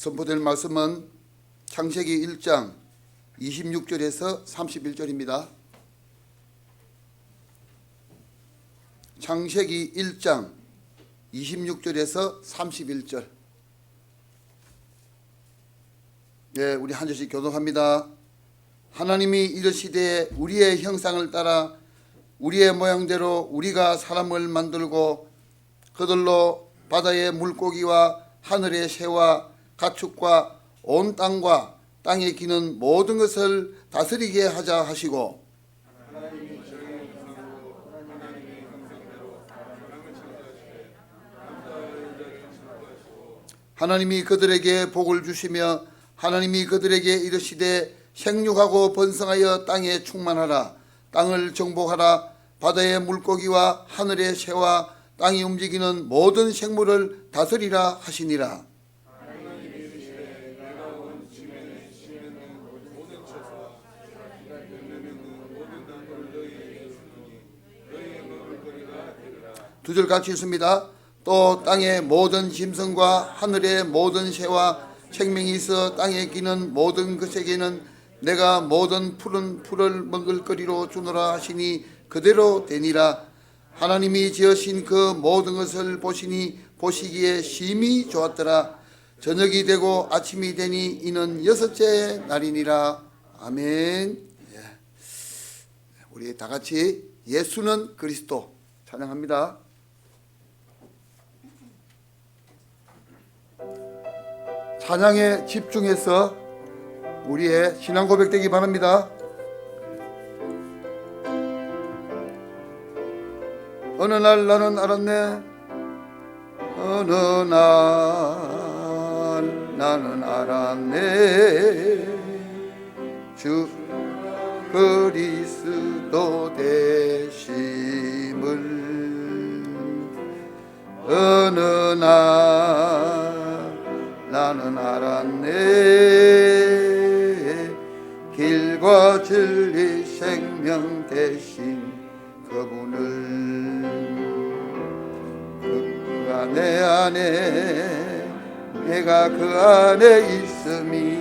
선포될 말씀은 창세기 1장 26절에서 31절입니다. 창세기 1장 26절에서 31절. 네, 우리 한 절씩 교독합니다. 하나님이 이르시되 우리의 형상을 따라 우리의 모양대로 우리가 사람을 만들고 그들로 바다의 물고기와 하늘의 새와 가축과 온 땅과 땅에 기는 모든 것을 다스리게 하자 하시고, 하나님이 그들에게 복을 주시며 하나님이 그들에게 이르시되 생육하고 번성하여 땅에 충만하라. 땅을 정복하라. 바다의 물고기와 하늘의 새와 땅이 움직이는 모든 생물을 다스리라 하시니라. 두 절 같이 읽습니다. 또 땅의 모든 짐승과 하늘의 모든 새와 생명이 있어 땅에 기는 모든 것에게는 내가 모든 푸른 풀을 먹을거리로 주노라 하시니 그대로 되니라. 하나님이 지으신 그 모든 것을 보시니 보시기에 심히 좋았더라. 저녁이 되고 아침이 되니 이는 여섯째 날이니라. 아멘. 우리 다 같이 예수는 그리스도 찬양합니다. 찬양에 집중해서 우리의 신앙 고백되기 바랍니다. 어느 날 나는 알았네. 어느 날 나는 알았네. 주 그리스도 되심을. 어느 날 나는 알았네. 길과 진리 생명 되신 그분을. 그가 내 안에 내가 그 안에 있음이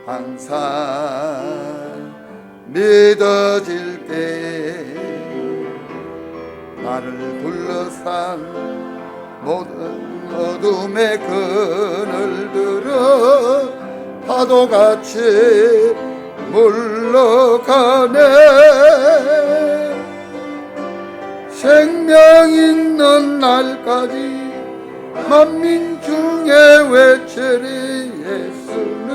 항상 믿어질 때 나를 둘러싼 모든 어둠의 그늘들은 파도같이 물러가네. 생명 있는 날까지 만민 중에 외치리 예수는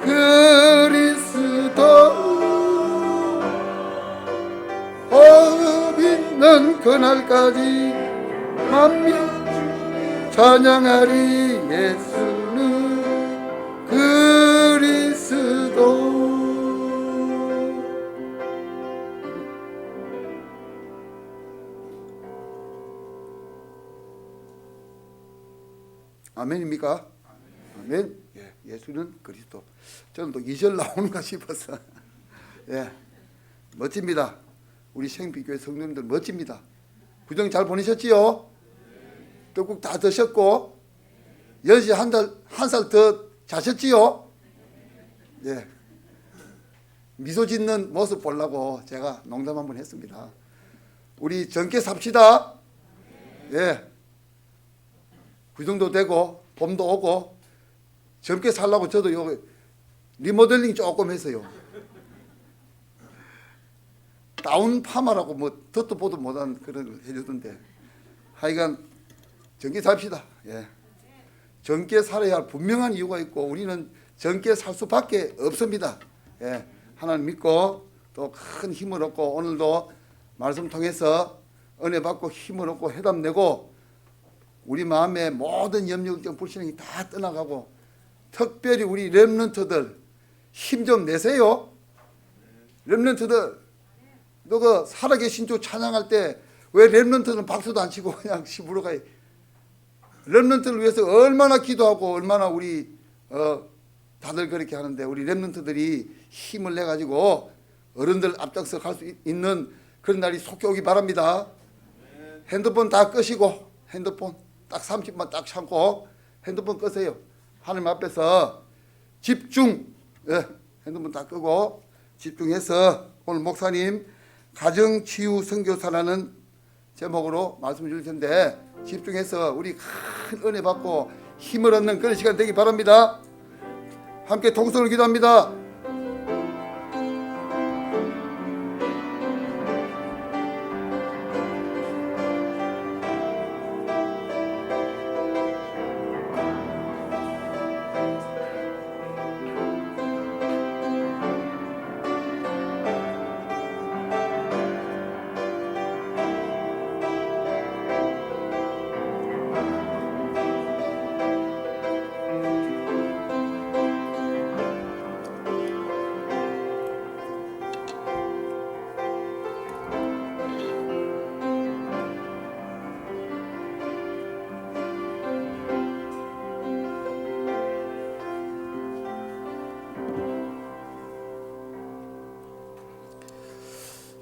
그리스도. 호흡 있는 그날까지 만민 찬양하리 예수는 그리스도. 아멘입니까? 아멘. 예수는 그리스도. 저는 또 2절 나오는가 싶어서. 멋집니다. 우리 생비교회 성도님들 멋집니다. 구정 잘 보내셨지요? 떡국 다 드셨고 연시 한 살 더 자셨지요? 미소 짓는 모습 보려고 제가 농담 한번 했습니다. 우리 젊게 삽시다. 구정도 되고 봄도 오고 젊게 살라고 저도 요 리모델링 조금 했어요. 다운 파마라고 뭐 듣도 보도 못한 그런 걸 해주던데, 하여간 젊게 삽시다. 젊게 살아야 할 분명한 이유가 있고 우리는 젊게 살 수밖에 없습니다. 하나님 믿고 또 큰 힘을 얻고 오늘도 말씀 통해서 은혜 받고 힘을 얻고 해답 내고 우리 마음의 모든 염려 걱정 불신이 다 떠나가고, 특별히 우리 렘넌트들 힘 좀 내세요. 렘넌트들 너 그 살아계신 주 찬양할 때 왜 렘넌트는 박수도 안 치고 그냥 집으로 가요? 렘넌트를 위해서 얼마나 기도하고 얼마나 우리 다들 그렇게 하는데, 우리 렘넌트들이 힘을 내 가지고 어른들 앞장서 갈 수 있는 그런 날이 속히 오기 바랍니다. 핸드폰 다 끄시고 핸드폰 딱 30만 딱 참고 핸드폰 끄세요. 하나님 앞에서 집중. 예, 핸드폰 다 끄고 집중해서 오늘 목사님 가정치유 선교사라는 제목으로 말씀을 주실 텐데 집중해서 우리 큰 은혜 받고 힘을 얻는 그런 시간 되기 바랍니다. 함께 통성을 기도합니다.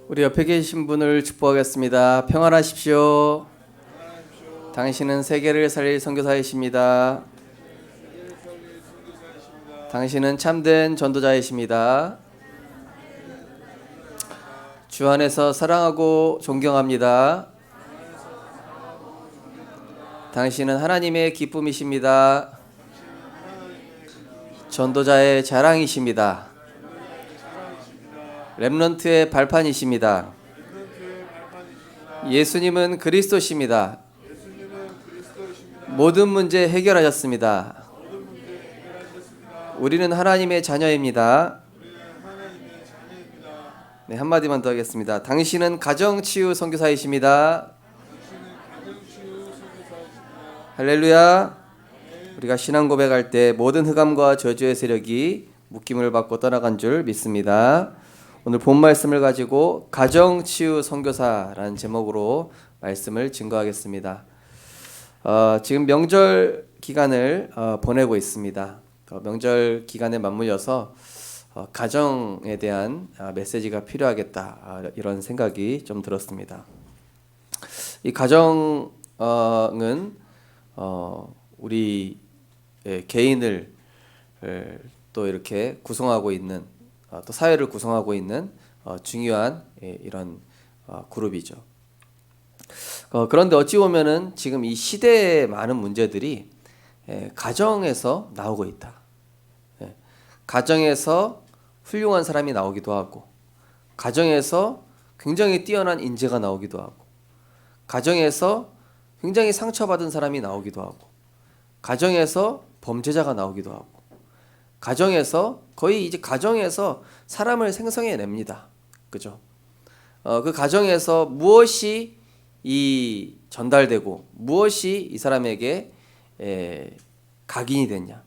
우리 옆에 계신 분을 축복하겠습니다. 평안하십시오. 당신은 세계를 살릴 선교사이십니다. 당신은 참된 전도자이십니다. 주 안에서 사랑하고 존경합니다. 당신은 하나님의 기쁨이십니다. 전도자의 자랑이십니다. 렘넌트의 발판이십니다. 예수님은 그리스도십니다. 모든 문제 해결하셨습니다. 우리는 하나님의 자녀입니다. 네, 한마디만 더 하겠습니다. 당신은 가정치유 선교사이십니다. 할렐루야. 우리가 신앙 고백할 때 모든 흑암과 저주의 세력이 묶임을 받고 떠나간 줄 믿습니다. 오늘 본 말씀을 가지고 가정치유 선교사라는 제목으로 말씀을 증거하겠습니다. 지금 명절 기간을 보내고 있습니다. 명절 기간에 맞물려서 가정에 대한 메시지가 필요하겠다, 이런 생각이 좀 들었습니다. 이 가정은 우리 개인을 또 이렇게 구성하고 있는, 또 사회를 구성하고 있는 중요한 이런 그룹이죠. 그런데 어찌 보면은 지금 이 시대의 많은 문제들이 가정에서 나오고 있다. 가정에서 훌륭한 사람이 나오기도 하고, 가정에서 굉장히 뛰어난 인재가 나오기도 하고, 가정에서 굉장히 상처받은 사람이 나오기도 하고, 가정에서 범죄자가 나오기도 하고, 가정에서 거의 이제 가정에서 사람을 생성해냅니다. 그죠? 그 가정에서 무엇이 전달되고 무엇이 이 사람에게 각인이 됐냐,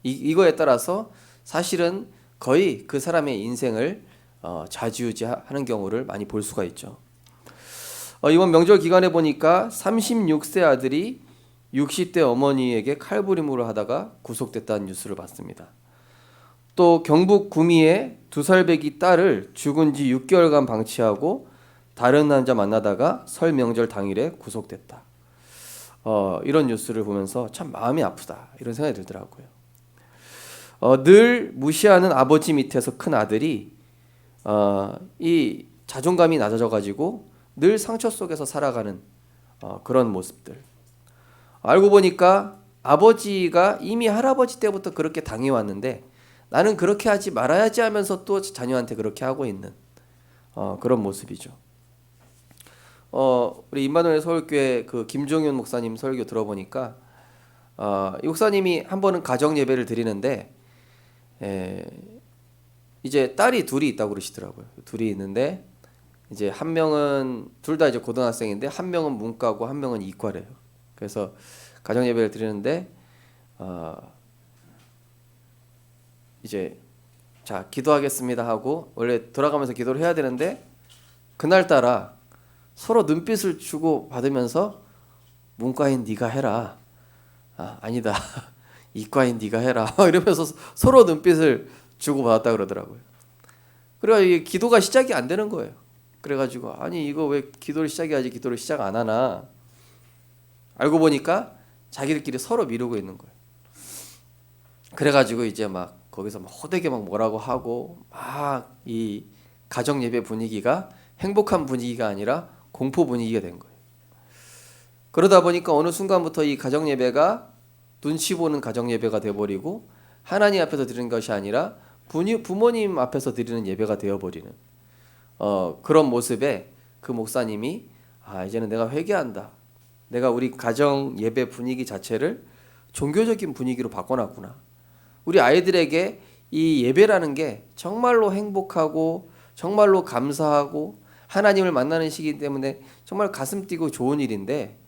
이거에 따라서 사실은 거의 그 사람의 인생을 좌지우지하는 경우를 많이 볼 수가 있죠. 이번 명절 기간에 보니까 36세 아들이 60대 어머니에게 칼부림으로 하다가 구속됐다는 뉴스를 봤습니다. 또 경북 구미의 2살배기 딸을 죽은 지 6개월간 방치하고 다른 남자 만나다가 설 명절 당일에 구속됐다. 이런 뉴스를 보면서 참 마음이 아프다, 이런 생각이 들더라고요. 늘 무시하는 아버지 밑에서 큰 아들이 이 자존감이 낮아져가지고 늘 상처 속에서 살아가는 그런 모습들. 알고 보니까 아버지가 이미 할아버지 때부터 그렇게 당해왔는데 나는 그렇게 하지 말아야지 하면서 또 자녀한테 그렇게 하고 있는 그런 모습이죠. 우리 임마누엘 서울교회 그 김종윤 목사님 설교 들어보니까 이 목사님이 한 번은 가정 예배를 드리는데 이제 딸이 둘이 있다고 그러시더라고요. 둘이 있는데 이제 한 명은 둘 다 이제 고등학생인데 한 명은 문과고 한 명은 이과래요. 그래서 가정 예배를 드리는데 이제 자 기도하겠습니다 하고 원래 돌아가면서 기도를 해야 되는데 그날따라 서로 눈빛을 주고 받으면서 문과인 네가 해라, 아니다 이과인 네가 해라 이러면서 서로 눈빛을 주고 받았다 그러더라고요. 그래가 이게 기도가 시작이 안 되는 거예요. 그래가지고 아니 이거 왜 기도를 시작해야지 기도를 시작 안 하나. 알고 보니까 자기들끼리 서로 미루고 있는 거예요. 그래가지고 이제 막 거기서 막 호되게 막 뭐라고 하고 막 이 가정 예배 분위기가 행복한 분위기가 아니라 공포 분위기가 된 거예요. 그러다 보니까 어느 순간부터 이 가정 예배가 눈치 보는 가정 예배가 돼버리고 하나님 앞에서 드리는 것이 아니라 부모님 앞에서 드리는 예배가 되어버리는 그런 모습에 그 목사님이 이제는 내가 회개한다. 내가 우리 가정 예배 분위기 자체를 종교적인 분위기로 바꿔놨구나. 우리 아이들에게 이 예배라는 게 정말로 행복하고 정말로 감사하고 하나님을 만나는 시기 때문에 정말 가슴 뛰고 좋은 일인데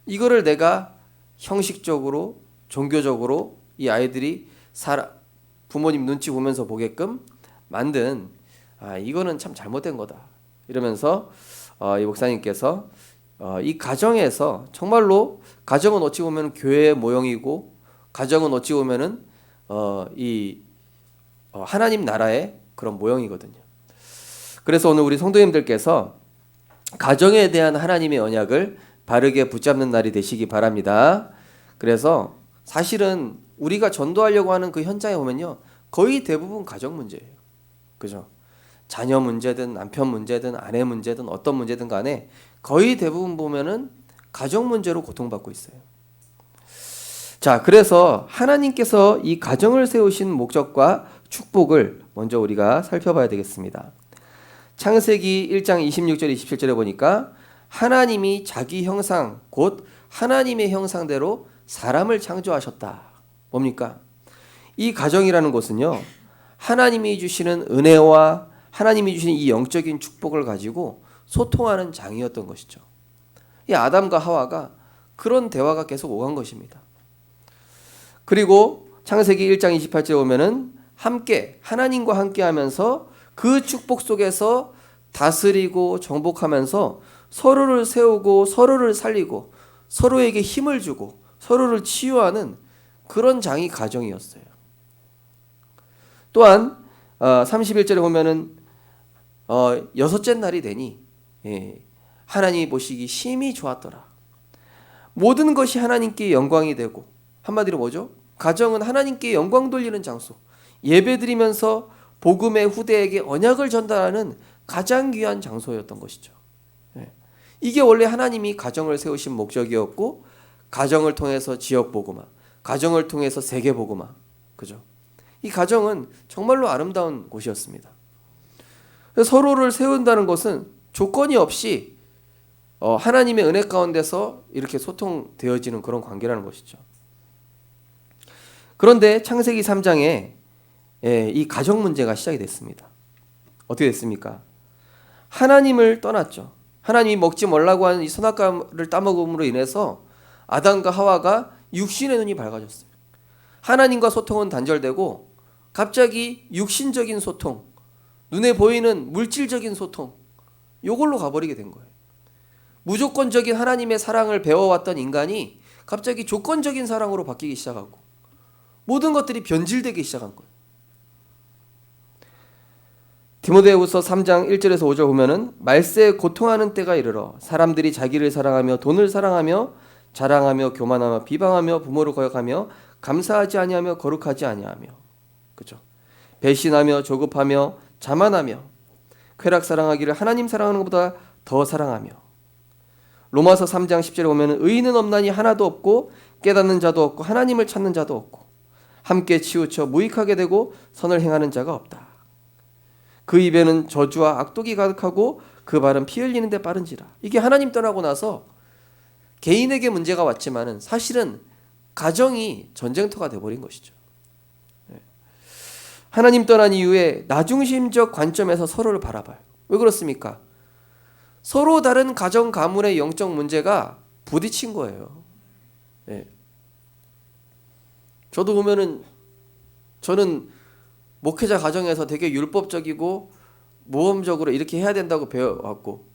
이거를 내가 형식적으로 종교적으로 이 아이들이 부모님 눈치 보면서 보게끔 만든 이거는 참 잘못된 거다. 이러면서 이 목사님께서 이 가정에서 정말로 가정은 어찌 보면 교회의 모형이고 가정은 어찌 보면은 하나님 나라의 그런 모형이거든요. 그래서 오늘 우리 성도님들께서 가정에 대한 하나님의 언약을 바르게 붙잡는 날이 되시기 바랍니다. 그래서 사실은 우리가 전도하려고 하는 그 현장에 보면요, 거의 대부분 가정 문제예요. 그죠? 자녀 문제든 남편 문제든 아내 문제든 어떤 문제든 간에 거의 대부분 보면은 가정 문제로 고통받고 있어요. 자, 그래서 하나님께서 이 가정을 세우신 목적과 축복을 먼저 우리가 살펴봐야 되겠습니다. 창세기 1장 26절 27절에 보니까 하나님이 자기 형상 곧 하나님의 형상대로 사람을 창조하셨다. 뭡니까? 이 가정이라는 것은요, 하나님이 주시는 은혜와 하나님이 주시는 이 영적인 축복을 가지고 소통하는 장이었던 것이죠. 이 아담과 하와가 그런 대화가 계속 오간 것입니다. 그리고 창세기 1장 28절에 보면은 함께 하나님과 함께 하면서 그 축복 속에서 다스리고 정복하면서 서로를 세우고 서로를 살리고 서로에게 힘을 주고 서로를 치유하는 그런 장이 가정이었어요. 또한 31절에 보면은 여섯째 날이 되니 하나님이 보시기 심히 좋았더라. 모든 것이 하나님께 영광이 되고, 한마디로 뭐죠? 가정은 하나님께 영광 돌리는 장소, 예배드리면서 복음의 후대에게 언약을 전달하는 가장 귀한 장소였던 것이죠. 이게 원래 하나님이 가정을 세우신 목적이었고, 가정을 통해서 지역 복음화, 가정을 통해서 세계 복음화, 그죠? 이 가정은 정말로 아름다운 곳이었습니다. 서로를 세운다는 것은 조건이 없이 하나님의 은혜 가운데서 이렇게 소통되어지는 그런 관계라는 것이죠. 그런데 창세기 3장에 이 가정 문제가 시작이 됐습니다. 어떻게 됐습니까? 하나님을 떠났죠. 하나님이 먹지 말라고 하는 이 선악과를 따먹음으로 인해서 아담과 하와가 육신의 눈이 밝아졌어요. 하나님과 소통은 단절되고 갑자기 육신적인 소통, 눈에 보이는 물질적인 소통, 이걸로 가버리게 된 거예요. 무조건적인 하나님의 사랑을 배워왔던 인간이 갑자기 조건적인 사랑으로 바뀌기 시작하고 모든 것들이 변질되기 시작한 거예요. 디모데후서 3장 1절에서 5절 보면은 말세에 고통하는 때가 이르러 사람들이 자기를 사랑하며 돈을 사랑하며 자랑하며 교만하며 비방하며 부모를 거역하며 감사하지 아니하며 거룩하지 아니하며, 그죠? 배신하며 조급하며 자만하며 쾌락 사랑하기를 하나님 사랑하는 것보다 더 사랑하며. 로마서 3장 10절에 보면 의인은 없나니 하나도 없고 깨닫는 자도 없고 하나님을 찾는 자도 없고 함께 치우쳐 무익하게 되고 선을 행하는 자가 없다. 그 입에는 저주와 악독이 가득하고 그 발은 피 흘리는 데 빠른지라. 이게 하나님 떠나고 나서 개인에게 문제가 왔지만은 사실은 가정이 전쟁터가 돼버린 것이죠. 하나님 떠난 이후에 나중심적 관점에서 서로를 바라봐요. 왜 그렇습니까? 서로 다른 가정 가문의 영적 문제가 부딪힌 거예요. 저도 보면은 저는 목회자 가정에서 되게 율법적이고 모험적으로 이렇게 해야 된다고 배워왔고,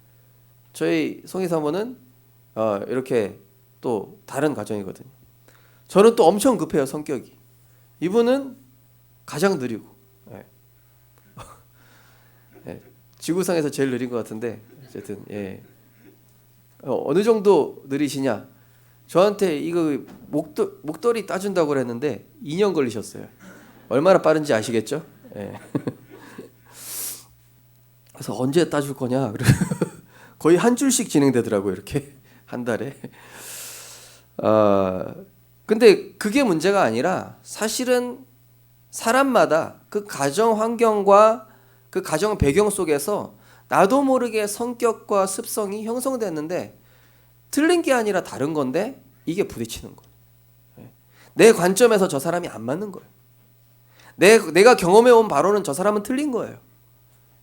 저희 송이 사모는 이렇게 또 다른 가정이거든요. 저는 또 엄청 급해요, 성격이. 이분은 가장 느리고, 지구상에서 제일 느린 것 같은데 어쨌든 어느 정도 느리시냐? 저한테 이거 목도리 따준다고 그랬는데 2년 걸리셨어요. 얼마나 빠른지 아시겠죠? 예. 그래서 언제 따줄 거냐? 거의 한 줄씩 진행되더라고요. 이렇게 한 달에. 근데 그게 문제가 아니라 사실은 사람마다 그 가정 환경과 그 가정 배경 속에서 나도 모르게 성격과 습성이 형성됐는데 틀린 게 아니라 다른 건데 이게 부딪히는 거예요. 내 관점에서 저 사람이 안 맞는 거예요. 내가 경험해온 바로는 저 사람은 틀린 거예요.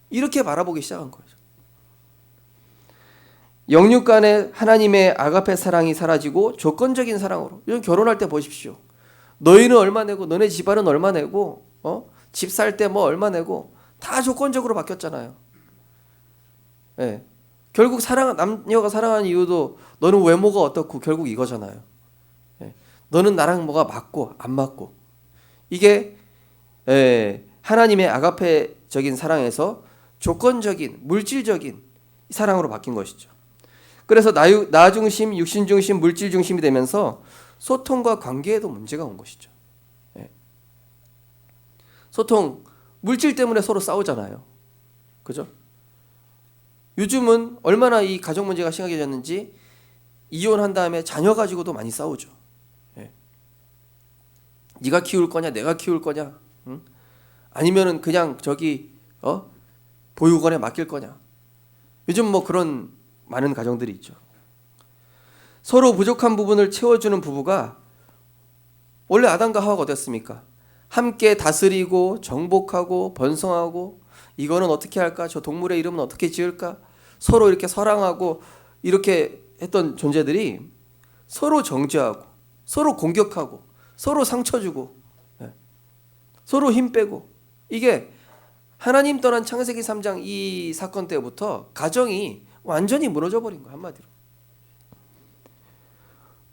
이렇게 바라보기 시작한 거죠. 영육 간에 하나님의 아가페 사랑이 사라지고 조건적인 사랑으로. 요즘 결혼할 때 보십시오. 너희는 얼마 내고 너네 집안은 얼마 내고 집 살 때 뭐 얼마 내고 다 조건적으로 바뀌었잖아요. 예. 결국 남녀가 사랑하는 이유도 너는 외모가 어떻고 결국 이거잖아요. 예. 너는 나랑 뭐가 맞고 안 맞고. 이게 하나님의 아가페적인 사랑에서 조건적인 물질적인 사랑으로 바뀐 것이죠. 그래서 나 중심, 육신 중심, 물질 중심이 되면서 소통과 관계에도 문제가 온 것이죠. 예. 소통, 물질 때문에 서로 싸우잖아요. 그죠? 요즘은 얼마나 이 가정 문제가 심각해졌는지 이혼한 다음에 자녀 가지고도 많이 싸우죠. 예. 네가 키울 거냐, 내가 키울 거냐, 응? 아니면은 그냥 보육원에 맡길 거냐. 요즘 뭐 그런 많은 가정들이 있죠. 서로 부족한 부분을 채워주는 부부가 원래 아담과 하와가 어땠습니까? 함께 다스리고 정복하고 번성하고 이거는 어떻게 할까? 저 동물의 이름은 어떻게 지을까? 서로 이렇게 사랑하고 이렇게 했던 존재들이 서로 정죄하고 서로 공격하고 서로 상처 주고 서로 힘 빼고 이게 하나님 떠난 창세기 3장 이 사건 때부터 가정이 완전히 무너져 버린 거야, 한마디로.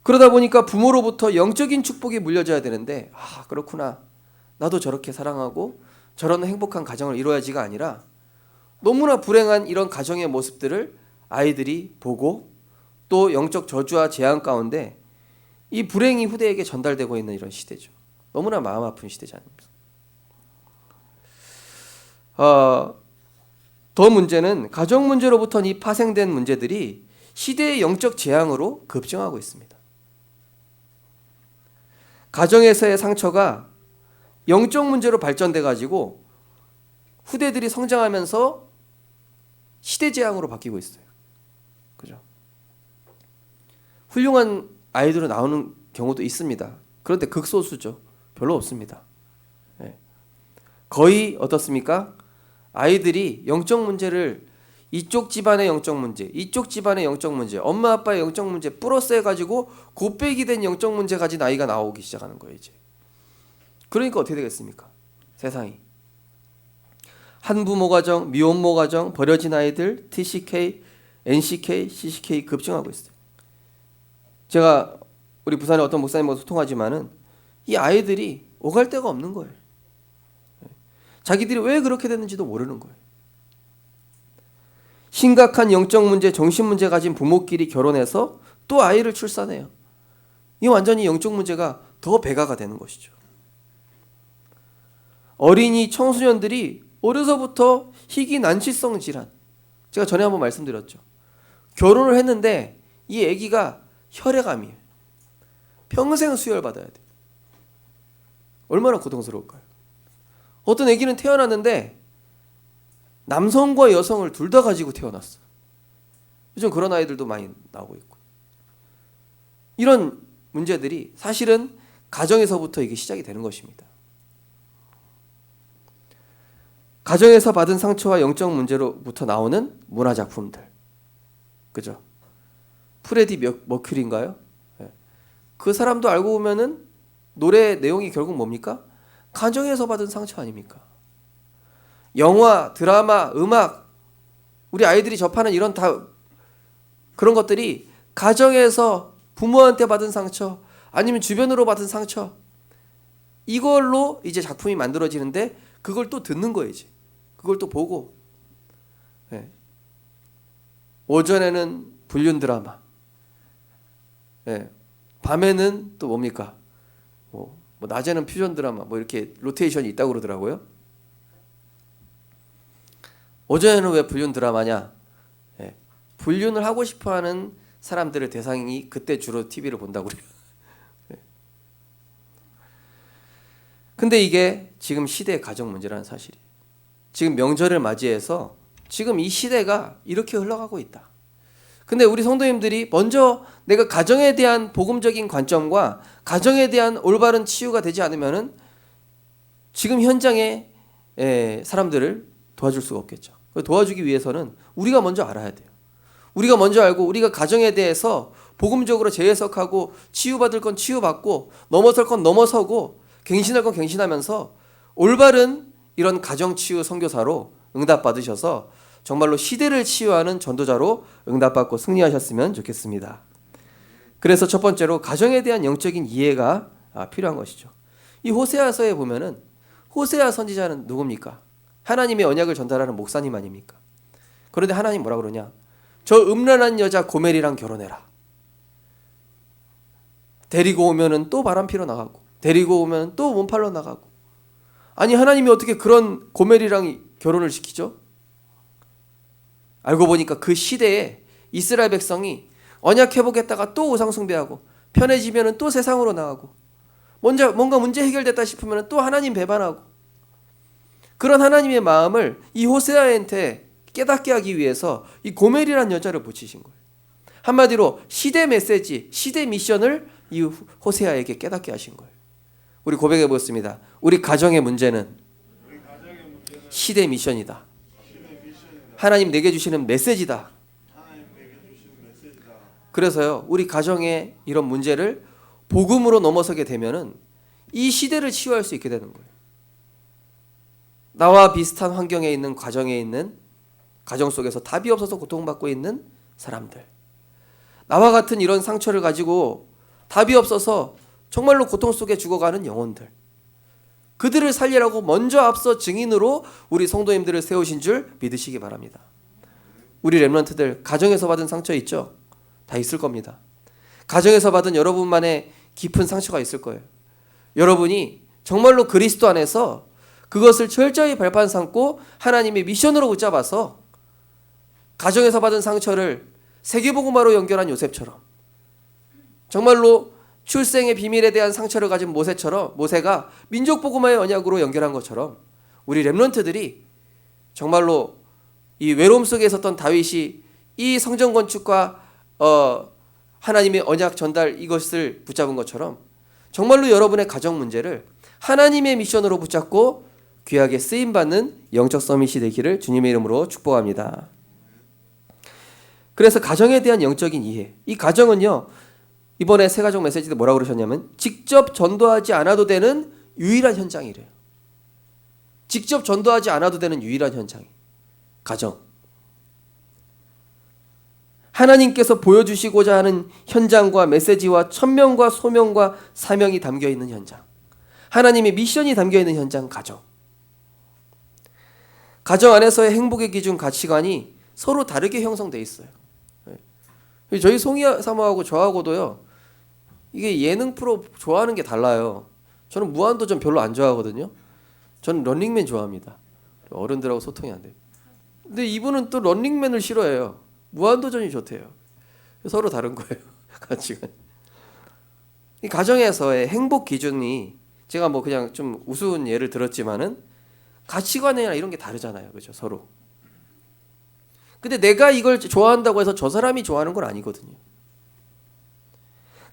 그러다 보니까 부모로부터 영적인 축복이 물려져야 되는데 그렇구나. 나도 저렇게 사랑하고 저런 행복한 가정을 이루어야지가 아니라 너무나 불행한 이런 가정의 모습들을 아이들이 보고 또 영적 저주와 재앙 가운데 이 불행이 후대에게 전달되고 있는 이런 시대죠. 너무나 마음 아픈 시대지 않습니까? 더 문제는 가정 문제로부터 이 파생된 문제들이 시대의 영적 재앙으로 급증하고 있습니다. 가정에서의 상처가 영적 문제로 발전돼 가지고 후대들이 성장하면서 시대 재앙으로 바뀌고 있어요. 그죠? 훌륭한 아이들로 나오는 경우도 있습니다. 그런데 극소수죠. 별로 없습니다. 거의 어떻습니까? 아이들이 영적 문제를 이쪽 집안의 영적 문제, 이쪽 집안의 영적 문제, 엄마 아빠의 영적 문제 플러스 해가지고 곱빼기 된 영적 문제 가진 아이가 나오기 시작하는 거예요 이제. 그러니까 어떻게 되겠습니까? 세상이 한부모 가정, 미혼모 가정, 버려진 아이들, TCK, NCK, CCK 급증하고 있어요. 제가 우리 부산의 어떤 목사님과 소통하지만은 이 아이들이 오갈 데가 없는 거예요. 자기들이 왜 그렇게 됐는지도 모르는 거예요. 심각한 영적 문제, 정신 문제 가진 부모끼리 결혼해서 또 아이를 출산해요. 이 완전히 영적 문제가 더 배가가 되는 것이죠. 어린이 청소년들이 어려서부터 희귀 난치성 질환. 제가 전에 한번 말씀드렸죠. 결혼을 했는데 이 아기가 혈액암이에요. 평생 수혈받아야 돼요. 얼마나 고통스러울까요? 어떤 아기는 태어났는데 남성과 여성을 둘 다 가지고 태어났어. 요즘 그런 아이들도 많이 나오고 있고. 이런 문제들이 사실은 가정에서부터 이게 시작이 되는 것입니다. 가정에서 받은 상처와 영적 문제로부터 나오는 문화작품들. 그죠? 프레디 머큐리인가요? 그 사람도 알고 보면은 노래 내용이 결국 뭡니까? 가정에서 받은 상처 아닙니까? 영화, 드라마, 음악, 우리 아이들이 접하는 이런 다 그런 것들이 가정에서 부모한테 받은 상처 아니면 주변으로 받은 상처 이걸로 이제 작품이 만들어지는데 그걸 또 듣는 거예요 이제. 그걸 또 보고 오전에는 불륜 드라마 밤에는 또 뭡니까? 뭐 낮에는 퓨전 드라마 뭐 이렇게 로테이션이 있다고 그러더라고요. 오전에는 왜 불륜 드라마냐? 예, 불륜을 하고 싶어하는 사람들의 대상이 그때 주로 TV를 본다고 그래요. 예. 근데 이게 지금 시대의 가정 문제라는 사실이에요. 지금 명절을 맞이해서 지금 이 시대가 이렇게 흘러가고 있다. 근데 우리 성도님들이 먼저 내가 가정에 대한 복음적인 관점과 가정에 대한 올바른 치유가 되지 않으면은 지금 현장의 사람들을 도와줄 수가 없겠죠. 도와주기 위해서는 우리가 먼저 알아야 돼요. 우리가 먼저 알고 우리가 가정에 대해서 복음적으로 재해석하고 치유받을 건 치유받고 넘어설 건 넘어서고 갱신할 건 갱신하면서 올바른 이런 가정치유 선교사로 응답받으셔서 정말로 시대를 치유하는 전도자로 응답받고 승리하셨으면 좋겠습니다. 그래서 첫 번째로 가정에 대한 영적인 이해가 필요한 것이죠. 이 호세아서에 보면은 호세아 선지자는 누굽니까? 하나님의 언약을 전달하는 목사님 아닙니까? 그런데 하나님 뭐라 그러냐? 저 음란한 여자 고멜이랑 결혼해라. 데리고 오면은 또 바람 피러 나가고 데리고 오면 또 몸팔러 나가고. 아니 하나님이 어떻게 그런 고멜이랑 결혼을 시키죠? 알고 보니까 그 시대에 이스라엘 백성이 언약 회복했다가 또 우상 숭배하고 편해지면은 또 세상으로 나가고 뭔가 문제 해결됐다 싶으면 또 하나님 배반하고 그런 하나님의 마음을 이 호세아한테 깨닫게 하기 위해서 이 고멜이라는 여자를 붙이신 거예요. 한마디로 시대 메시지, 시대 미션을 이 호세아에게 깨닫게 하신 거예요. 우리 고백해 보겠습니다. 우리 가정의 문제는 시대 미션이다. 하나님 내게 주시는 메시지다. 그래서요, 우리 가정의 이런 문제를 복음으로 넘어서게 되면은 이 시대를 치유할 수 있게 되는 거예요. 나와 비슷한 환경에 있는 가정에 있는 가정 속에서 답이 없어서 고통받고 있는 사람들, 나와 같은 이런 상처를 가지고 답이 없어서 정말로 고통 속에 죽어가는 영혼들, 그들을 살리라고 먼저 앞서 증인으로 우리 성도님들을 세우신 줄 믿으시기 바랍니다. 우리 렘넌트들 가정에서 받은 상처 있죠? 다 있을 겁니다. 가정에서 받은 여러분만의 깊은 상처가 있을 거예요. 여러분이 정말로 그리스도 안에서 그것을 철저히 발판 삼고 하나님의 미션으로 붙잡아서 가정에서 받은 상처를 세계복음화로 연결한 요셉처럼, 정말로 출생의 비밀에 대한 상처를 가진 모세가 민족복음화의 언약으로 연결한 것처럼 우리 렘넌트들이 정말로 이 외로움 속에 있었던 다윗이 이 성전 건축과 하나님의 언약 전달 이것을 붙잡은 것처럼 정말로 여러분의 가정 문제를 하나님의 미션으로 붙잡고 귀하게 쓰임받는 영적 서밋이 되기를 주님의 이름으로 축복합니다. 그래서 가정에 대한 영적인 이해, 이 가정은요, 이번에 새 가정 메시지 때 뭐라고 그러셨냐면 직접 전도하지 않아도 되는 유일한 현장이래요. 직접 전도하지 않아도 되는 유일한 현장이 가정. 하나님께서 보여주시고자 하는 현장과 메시지와 천명과 소명과 사명이 담겨있는 현장, 하나님의 미션이 담겨있는 현장, 가정. 가정 안에서의 행복의 기준, 가치관이 서로 다르게 형성되어 있어요. 저희 송이 사모하고 저하고도요, 이게 예능 프로 좋아하는 게 달라요. 저는 무한도전 별로 안 좋아하거든요. 저는 런닝맨 좋아합니다. 어른들하고 소통이 안 돼요. 근데 이분은 또 런닝맨을 싫어해요. 무한도전이 좋대요. 서로 다른 거예요. 가치관. 이 가정에서의 행복 기준이, 제가 뭐 그냥 좀 우스운 예를 들었지만은 가치관이나 이런 게 다르잖아요. 그죠? 서로. 근데 내가 이걸 좋아한다고 해서 저 사람이 좋아하는 건 아니거든요.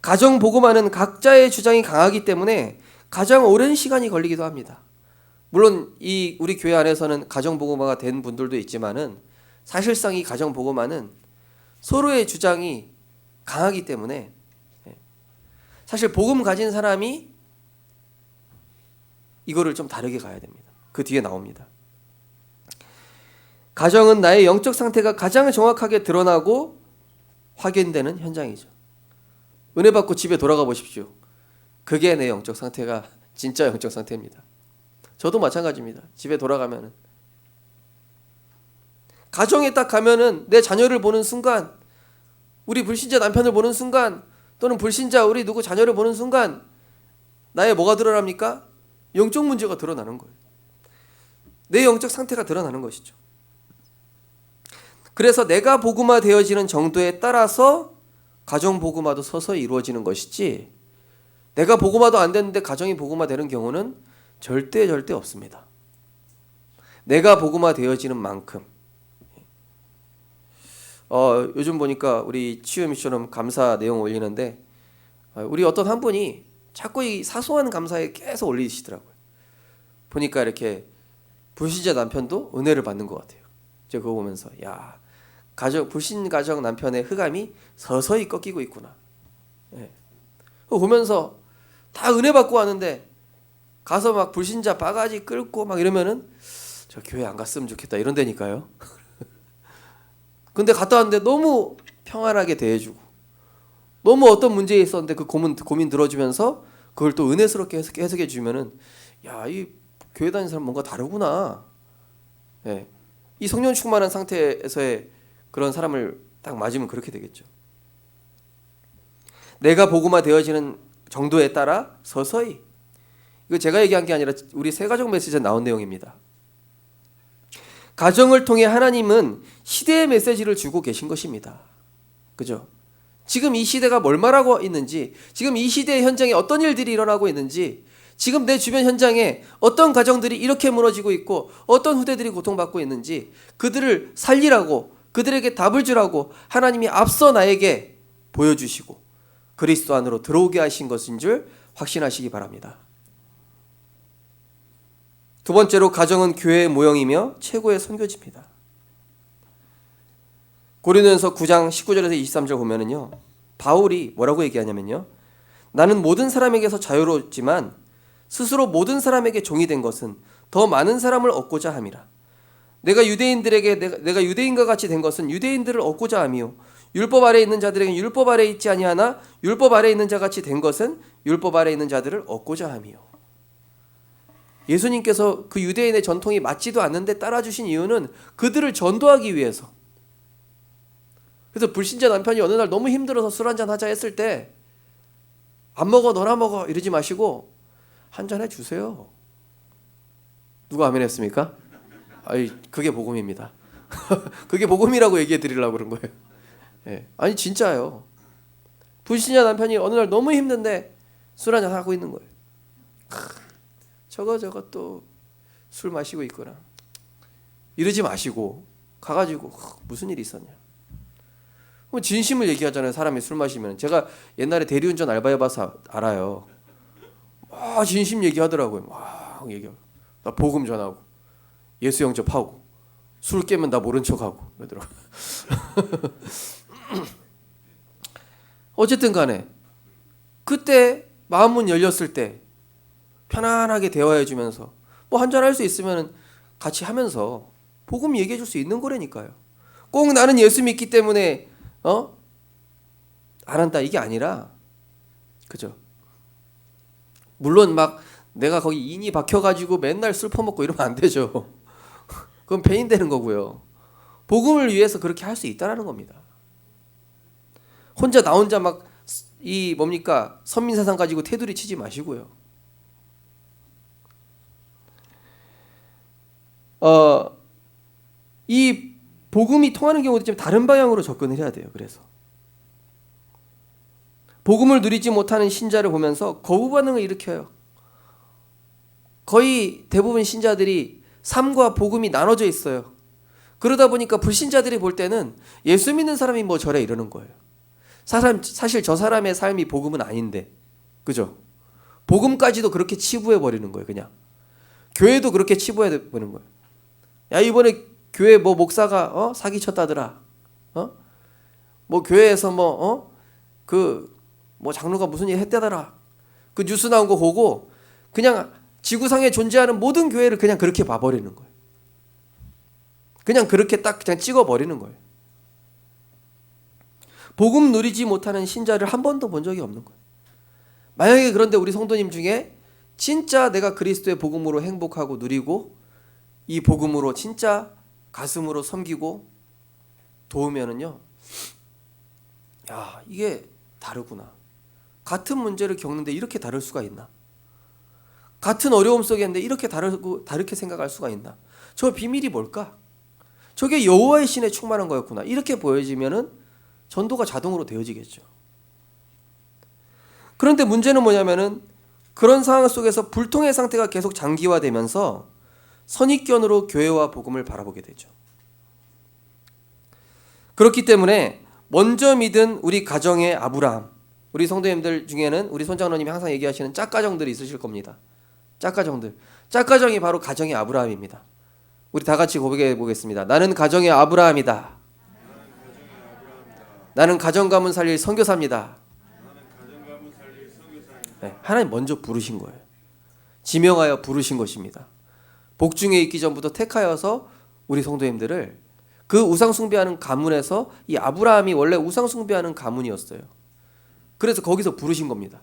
가정 복음화는 각자의 주장이 강하기 때문에 가장 오랜 시간이 걸리기도 합니다. 물론 이 우리 교회 안에서는 가정 복음화가 된 분들도 있지만은 사실상 이 가정 복음화는 서로의 주장이 강하기 때문에 사실 복음 가진 사람이 이거를 좀 다르게 가야 됩니다. 그 뒤에 나옵니다. 가정은 나의 영적 상태가 가장 정확하게 드러나고 확인되는 현장이죠. 은혜 받고 집에 돌아가 보십시오. 그게 내 영적 상태가 진짜 영적 상태입니다. 저도 마찬가지입니다. 집에 돌아가면은 가정에 딱 가면은 내 자녀를 보는 순간, 우리 불신자 남편을 보는 순간 또는 불신자 우리 누구 자녀를 보는 순간 나의 뭐가 드러납니까? 영적 문제가 드러나는 거예요. 내 영적 상태가 드러나는 것이죠. 그래서 내가 복음화 되어지는 정도에 따라서 가정 복음화도 서서히 이루어지는 것이지, 내가 복음화도 안 됐는데 가정이 복음화 되는 경우는 절대 없습니다. 내가 복음화 되어지는 만큼. 요즘 보니까 우리 치유 미션은 감사 내용 올리는데, 우리 어떤 한 분이 자꾸 이 사소한 감사에 계속 올리시더라고요. 보니까 이렇게 불신자 남편도 은혜를 받는 것 같아요. 제가 그거 보면서 야, 불신 가정 남편의 흑암이 서서히 꺾이고 있구나. 예. 그거 보면서 다 은혜 받고 왔는데 가서 막 불신자 바가지 끌고 막 이러면은 저 교회 안 갔으면 좋겠다 이런 데니까요. 근데 갔다 왔는데 너무 평안하게 대해주고, 너무 어떤 문제에 있었는데 그 고민 들어주면서 그걸 또 은혜스럽게 해석해 주면은 야, 이 교회 다니는 사람 뭔가 다르구나. 예. 이 성령 충만한 상태에서의 그런 사람을 딱 맞으면 그렇게 되겠죠. 내가 복음화 되어지는 정도에 따라 서서히, 이거 제가 얘기한 게 아니라 우리 새가족 메시지에 나온 내용입니다. 가정을 통해 하나님은 시대의 메시지를 주고 계신 것입니다. 그죠? 지금 이 시대가 뭘 말하고 있는지, 지금 이 시대의 현장에 어떤 일들이 일어나고 있는지, 지금 내 주변 현장에 어떤 가정들이 이렇게 무너지고 있고 어떤 후대들이 고통받고 있는지, 그들을 살리라고, 그들에게 답을 주라고 하나님이 앞서 나에게 보여주시고 그리스도 안으로 들어오게 하신 것인 줄 확신하시기 바랍니다. 두 번째로, 가정은 교회의 모형이며 최고의 선교지입니다. 고린도전서 9장 19절에서 23절 보면은요, 바울이 뭐라고 얘기하냐면요, 나는 모든 사람에게서 자유롭지만 스스로 모든 사람에게 종이 된 것은 더 많은 사람을 얻고자 함이라. 내가 유대인들에게 내가 유대인과 같이 된 것은 유대인들을 얻고자 함이요, 율법 아래에 있는 자들에게 율법 아래에 있지 아니하나 율법 아래에 있는 자 같이 된 것은 율법 아래에 있는 자들을 얻고자 함이요. 예수님께서 그 유대인의 전통이 맞지도 않는데 따라주신 이유는 그들을 전도하기 위해서. 그래서 불신자 남편이 어느 날 너무 힘들어서 술 한잔 하자 했을 때 안 먹어 너나 먹어 이러지 마시고 한잔 해주세요. 누가 아멘 했습니까? 아니, 그게 복음입니다. 그게 복음이라고 얘기해 드리려고 그런 거예요. 예. 아니 진짜요. 불신자 남편이 어느 날 너무 힘든데 술 한잔 하고 있는 거예요. 저거 또 술 마시고 있거나 이러지 마시고 가가지고 무슨 일이 있었냐. 진심을 얘기하잖아요. 사람이 술 마시면. 제가 옛날에 대리운전 알바해봐서 알아요. 막 진심 얘기하더라고요. 막 얘기하고 나 복음 전하고 예수 영접하고 술 깨면 나 모른 척하고 그러더라고요. 어쨌든 간에 그때 마음문 열렸을 때 편안하게 대화해 주면서 뭐 한잔 할 수 있으면 같이 하면서 복음 얘기해 줄 수 있는 거라니까요. 꼭 나는 예수 믿기 때문에 안 한다 이게 아니라, 그죠? 물론 막 내가 거기 인이 박혀가지고 맨날 술 퍼먹고 이러면 안 되죠. 그건 배인 되는 거고요. 복음을 위해서 그렇게 할 수 있다라는 겁니다. 나 혼자 막 이 뭡니까 선민사상 가지고 테두리 치지 마시고요. 이 복음이 통하는 경우도 좀 다른 방향으로 접근을 해야 돼요. 그래서 복음을 누리지 못하는 신자를 보면서 거부 반응을 일으켜요. 거의 대부분 신자들이 삶과 복음이 나눠져 있어요. 그러다 보니까 불신자들이 볼 때는 예수 믿는 사람이 뭐 저래 이러는 거예요. 사실 저 사람의 삶이 복음은 아닌데, 그죠? 복음까지도 그렇게 치부해 버리는 거예요. 그냥 교회도 그렇게 치부해 버리는 거예요. 야, 이번에 교회 뭐 목사가 사기 쳤다더라. 뭐 교회에서 그 장로가 무슨 일 했다더라. 그 뉴스 나온 거 보고 그냥 지구상에 존재하는 모든 교회를 그냥 그렇게 봐버리는 거예요. 그냥 그렇게 딱 그냥 찍어버리는 거예요. 복음 누리지 못하는 신자를 한 번도 본 적이 없는 거예요. 만약에 그런데 우리 성도님 중에 진짜 내가 그리스도의 복음으로 행복하고 누리고 이 복음으로 진짜 가슴으로 섬기고 도우면은요, 야, 이게 다르구나. 같은 문제를 겪는데 이렇게 다를 수가 있나? 같은 어려움 속에 있는데 이렇게 다르게 생각할 수가 있나? 저 비밀이 뭘까? 저게 여호와의 신에 충만한 거였구나. 이렇게 보여지면은 전도가 자동으로 되어지겠죠. 그런데 문제는 뭐냐면은 그런 상황 속에서 불통의 상태가 계속 장기화되면서 선입견으로 교회와 복음을 바라보게 되죠. 그렇기 때문에 먼저 믿은 우리 가정의 아브라함, 우리 성도님들 중에는 우리 손장로님이 항상 얘기하시는 짝가정들이 있으실 겁니다. 짝가정들. 짝가정이 바로 가정의 아브라함입니다. 우리 다 같이 고백해 보겠습니다. 나는 가정의 아브라함이다. 나는 가정 가문 살릴 선교사입니다. 네, 하나님 먼저 부르신 거예요. 지명하여 부르신 것입니다. 복중에 있기 전부터 택하여서 우리 성도님들을 그 우상 숭배하는 가문에서 이 아브라함이 원래 우상 숭배하는 가문이었어요. 그래서 거기서 부르신 겁니다.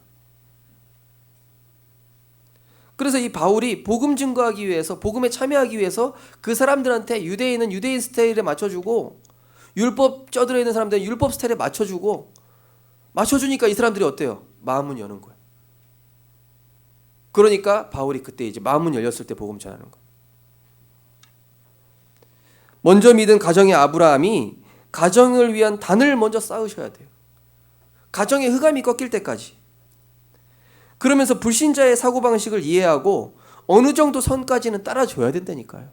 그래서 이 바울이 복음 증거하기 위해서, 복음에 참여하기 위해서 그 사람들한테 유대인은 유대인 스타일에 맞춰주고 율법 쩌들어 있는 사람들은 율법 스타일에 맞춰주니까 이 사람들이 어때요? 마음은 여는 거예요. 그러니까 바울이 그때 이제 마음은 열렸을 때 복음 전하는 거. 먼저 믿은 가정의 아브라함이 가정을 위한 단을 먼저 쌓으셔야 돼요. 가정의 흑암이 꺾일 때까지. 그러면서 불신자의 사고방식을 이해하고 어느 정도 선까지는 따라줘야 된다니까요.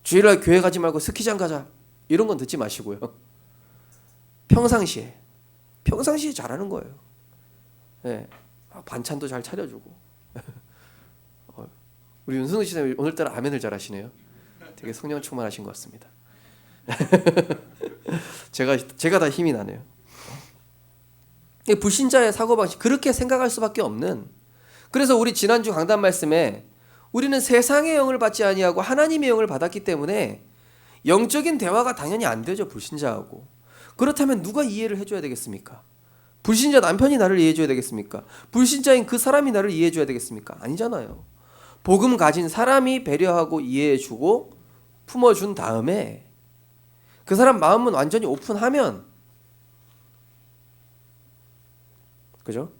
주일날 교회 가지 말고 스키장 가자 이런 건 듣지 마시고요. 평상시에 잘하는 거예요. 네. 반찬도 잘 차려주고. 우리 윤승우 씨는 오늘따라 아멘을 잘하시네요. 되게 성령 충만하신 것 같습니다. 제가 다 힘이 나네요. 불신자의 사고방식 그렇게 생각할 수밖에 없는. 그래서 우리 지난주 강단 말씀에 우리는 세상의 영을 받지 아니하고 하나님의 영을 받았기 때문에 영적인 대화가 당연히 안 되죠. 불신자하고. 그렇다면 누가 이해를 해줘야 되겠습니까? 불신자 남편이 나를 이해해줘야 되겠습니까? 불신자인 그 사람이 나를 이해해줘야 되겠습니까? 아니잖아요. 복음 가진 사람이 배려하고 이해해주고 품어준 다음에 그 사람 마음은 완전히 오픈하면, 그죠?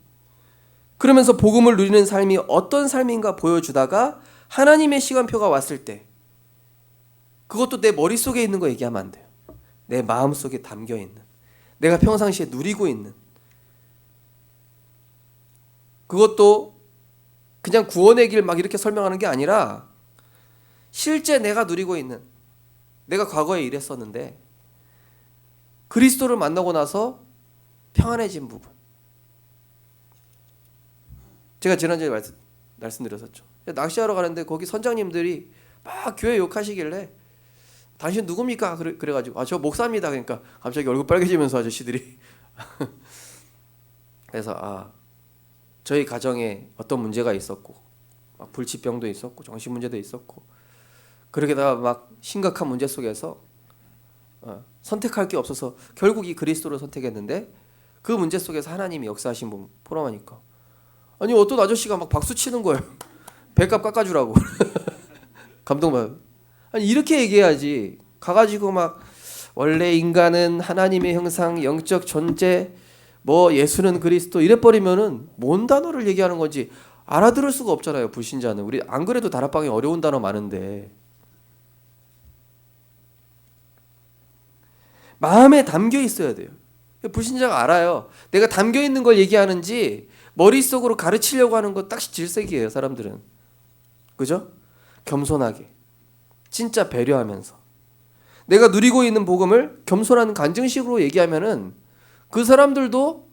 그러면서 복음을 누리는 삶이 어떤 삶인가 보여주다가 하나님의 시간표가 왔을 때, 그것도 내 머릿속에 있는 거 얘기하면 안 돼요. 내 마음속에 담겨있는, 내가 평상시에 누리고 있는, 그것도 그냥 구원의 길 막 이렇게 설명하는 게 아니라 실제 내가 누리고 있는, 내가 과거에 이랬었는데 그리스도를 만나고 나서 평안해진 부분. 제가 지난주에 말씀드렸었죠. 낚시하러 가는데 거기 선장님들이 막 교회 욕하시길래 당신 누굽니까? 그래가지고 저 목사입니다. 그러니까 갑자기 얼굴 빨개지면서 아저씨들이 그래서 저희 가정에 어떤 문제가 있었고 막 불치병도 있었고 정신 문제도 있었고 그러게다가 막 심각한 문제 속에서 선택할 게 없어서 결국 이 그리스도를 선택했는데 그 문제 속에서 하나님이 역사하신 분 포럼하니까 아니 어떤 아저씨가 막 박수 치는 거예요. 배값 깎아주라고. 감동받아요. 아니 이렇게 얘기해야지. 가가지고 막 원래 인간은 하나님의 형상, 영적 존재, 뭐 예수는 그리스도 이래 버리면은 뭔 단어를 얘기하는 건지 알아들을 수가 없잖아요. 불신자는. 우리 안 그래도 다락방에 어려운 단어 많은데 마음에 담겨 있어야 돼요. 불신자가 알아요. 내가 담겨 있는 걸 얘기하는지 머릿속으로 가르치려고 하는 거 딱 질색이에요. 사람들은. 그죠? 겸손하게 진짜 배려하면서 내가 누리고 있는 복음을 겸손한 간증식으로 얘기하면은 그 사람들도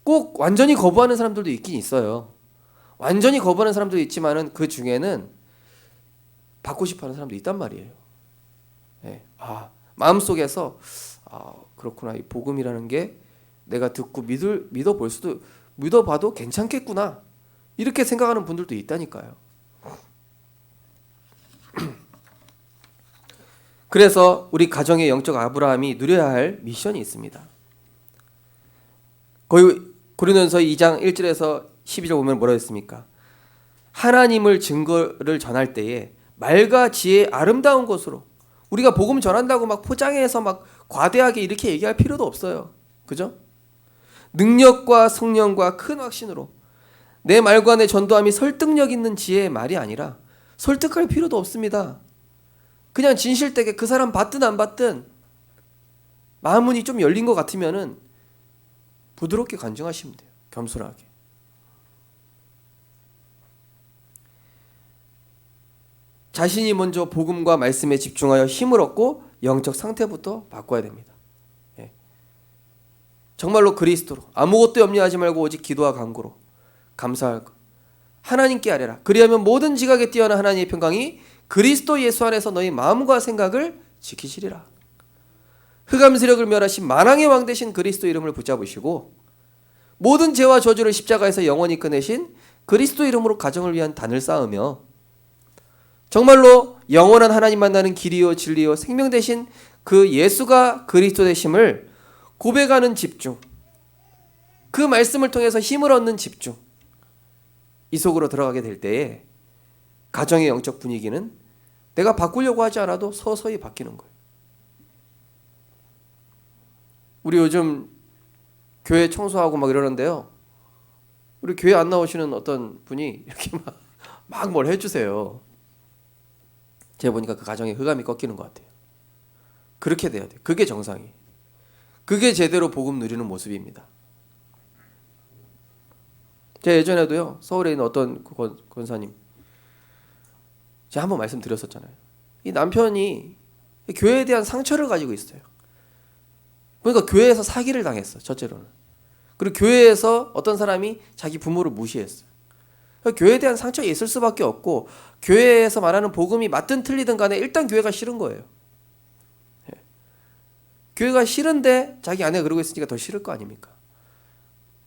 꼭 완전히 거부하는 사람들도 있긴 있어요. 완전히 거부하는 사람도 있지만은 그 중에는 받고 싶어하는 사람도 있단 말이에요. 네. 마음속에서 그렇구나. 이 복음이라는 게 내가 듣고 믿어봐도 괜찮겠구나. 이렇게 생각하는 분들도 있다니까요. 그래서 우리 가정의 영적 아브라함이 누려야 할 미션이 있습니다. 고린도전서 2장 1절에서 12절 보면 뭐라고 했습니까? 하나님을 증거를 전할 때에 말과 지혜의 아름다운 것으로 우리가 복음 전한다고 막 포장해서 막 과대하게 이렇게 얘기할 필요도 없어요. 그죠? 능력과 성령과 큰 확신으로 내 말과 내 전도함이 설득력 있는 지혜의 말이 아니라 설득할 필요도 없습니다. 그냥 진실되게 그 사람 받든 안 받든 마음문이 좀 열린 것 같으면은 부드럽게 간증하시면 돼요. 겸손하게. 자신이 먼저 복음과 말씀에 집중하여 힘을 얻고 영적 상태부터 바꿔야 됩니다. 예. 정말로 그리스도로 아무것도 염려하지 말고 오직 기도와 간구로 감사할 것 하나님께 아뢰라. 그리하면 모든 지각에 뛰어난 하나님의 평강이 그리스도 예수 안에서 너희 마음과 생각을 지키시리라. 흑암 세력을 멸하신 만왕의 왕 되신 그리스도 이름을 붙잡으시고 모든 죄와 저주를 십자가에서 영원히 끊으신 그리스도 이름으로 가정을 위한 단을 쌓으며 정말로 영원한 하나님 만나는 길이요 진리요 생명 되신 그 예수가 그리스도 되심을 고백하는 집중, 그 말씀을 통해서 힘을 얻는 집중, 이 속으로 들어가게 될 때에 가정의 영적 분위기는 내가 바꾸려고 하지 않아도 서서히 바뀌는 거예요. 우리 요즘 교회 청소하고 막 이러는데요. 우리 교회 안 나오시는 어떤 분이 이렇게 막 뭘 해주세요. 제가 보니까 그 가정에 흑암이 꺾이는 것 같아요. 그렇게 돼야 돼요. 그게 정상이에요. 그게 제대로 복음 누리는 모습입니다. 제가 예전에도요, 서울에 있는 어떤 권사님, 제가 한번 말씀드렸었잖아요. 이 남편이 교회에 대한 상처를 가지고 있어요. 그러니까 교회에서 사기를 당했어, 첫째로는. 그리고 교회에서 어떤 사람이 자기 부모를 무시했어요. 그러니까 교회에 대한 상처가 있을 수밖에 없고, 교회에서 말하는 복음이 맞든 틀리든 간에 일단 교회가 싫은 거예요. 예. 교회가 싫은데 자기 아내가 그러고 있으니까 더 싫을 거 아닙니까?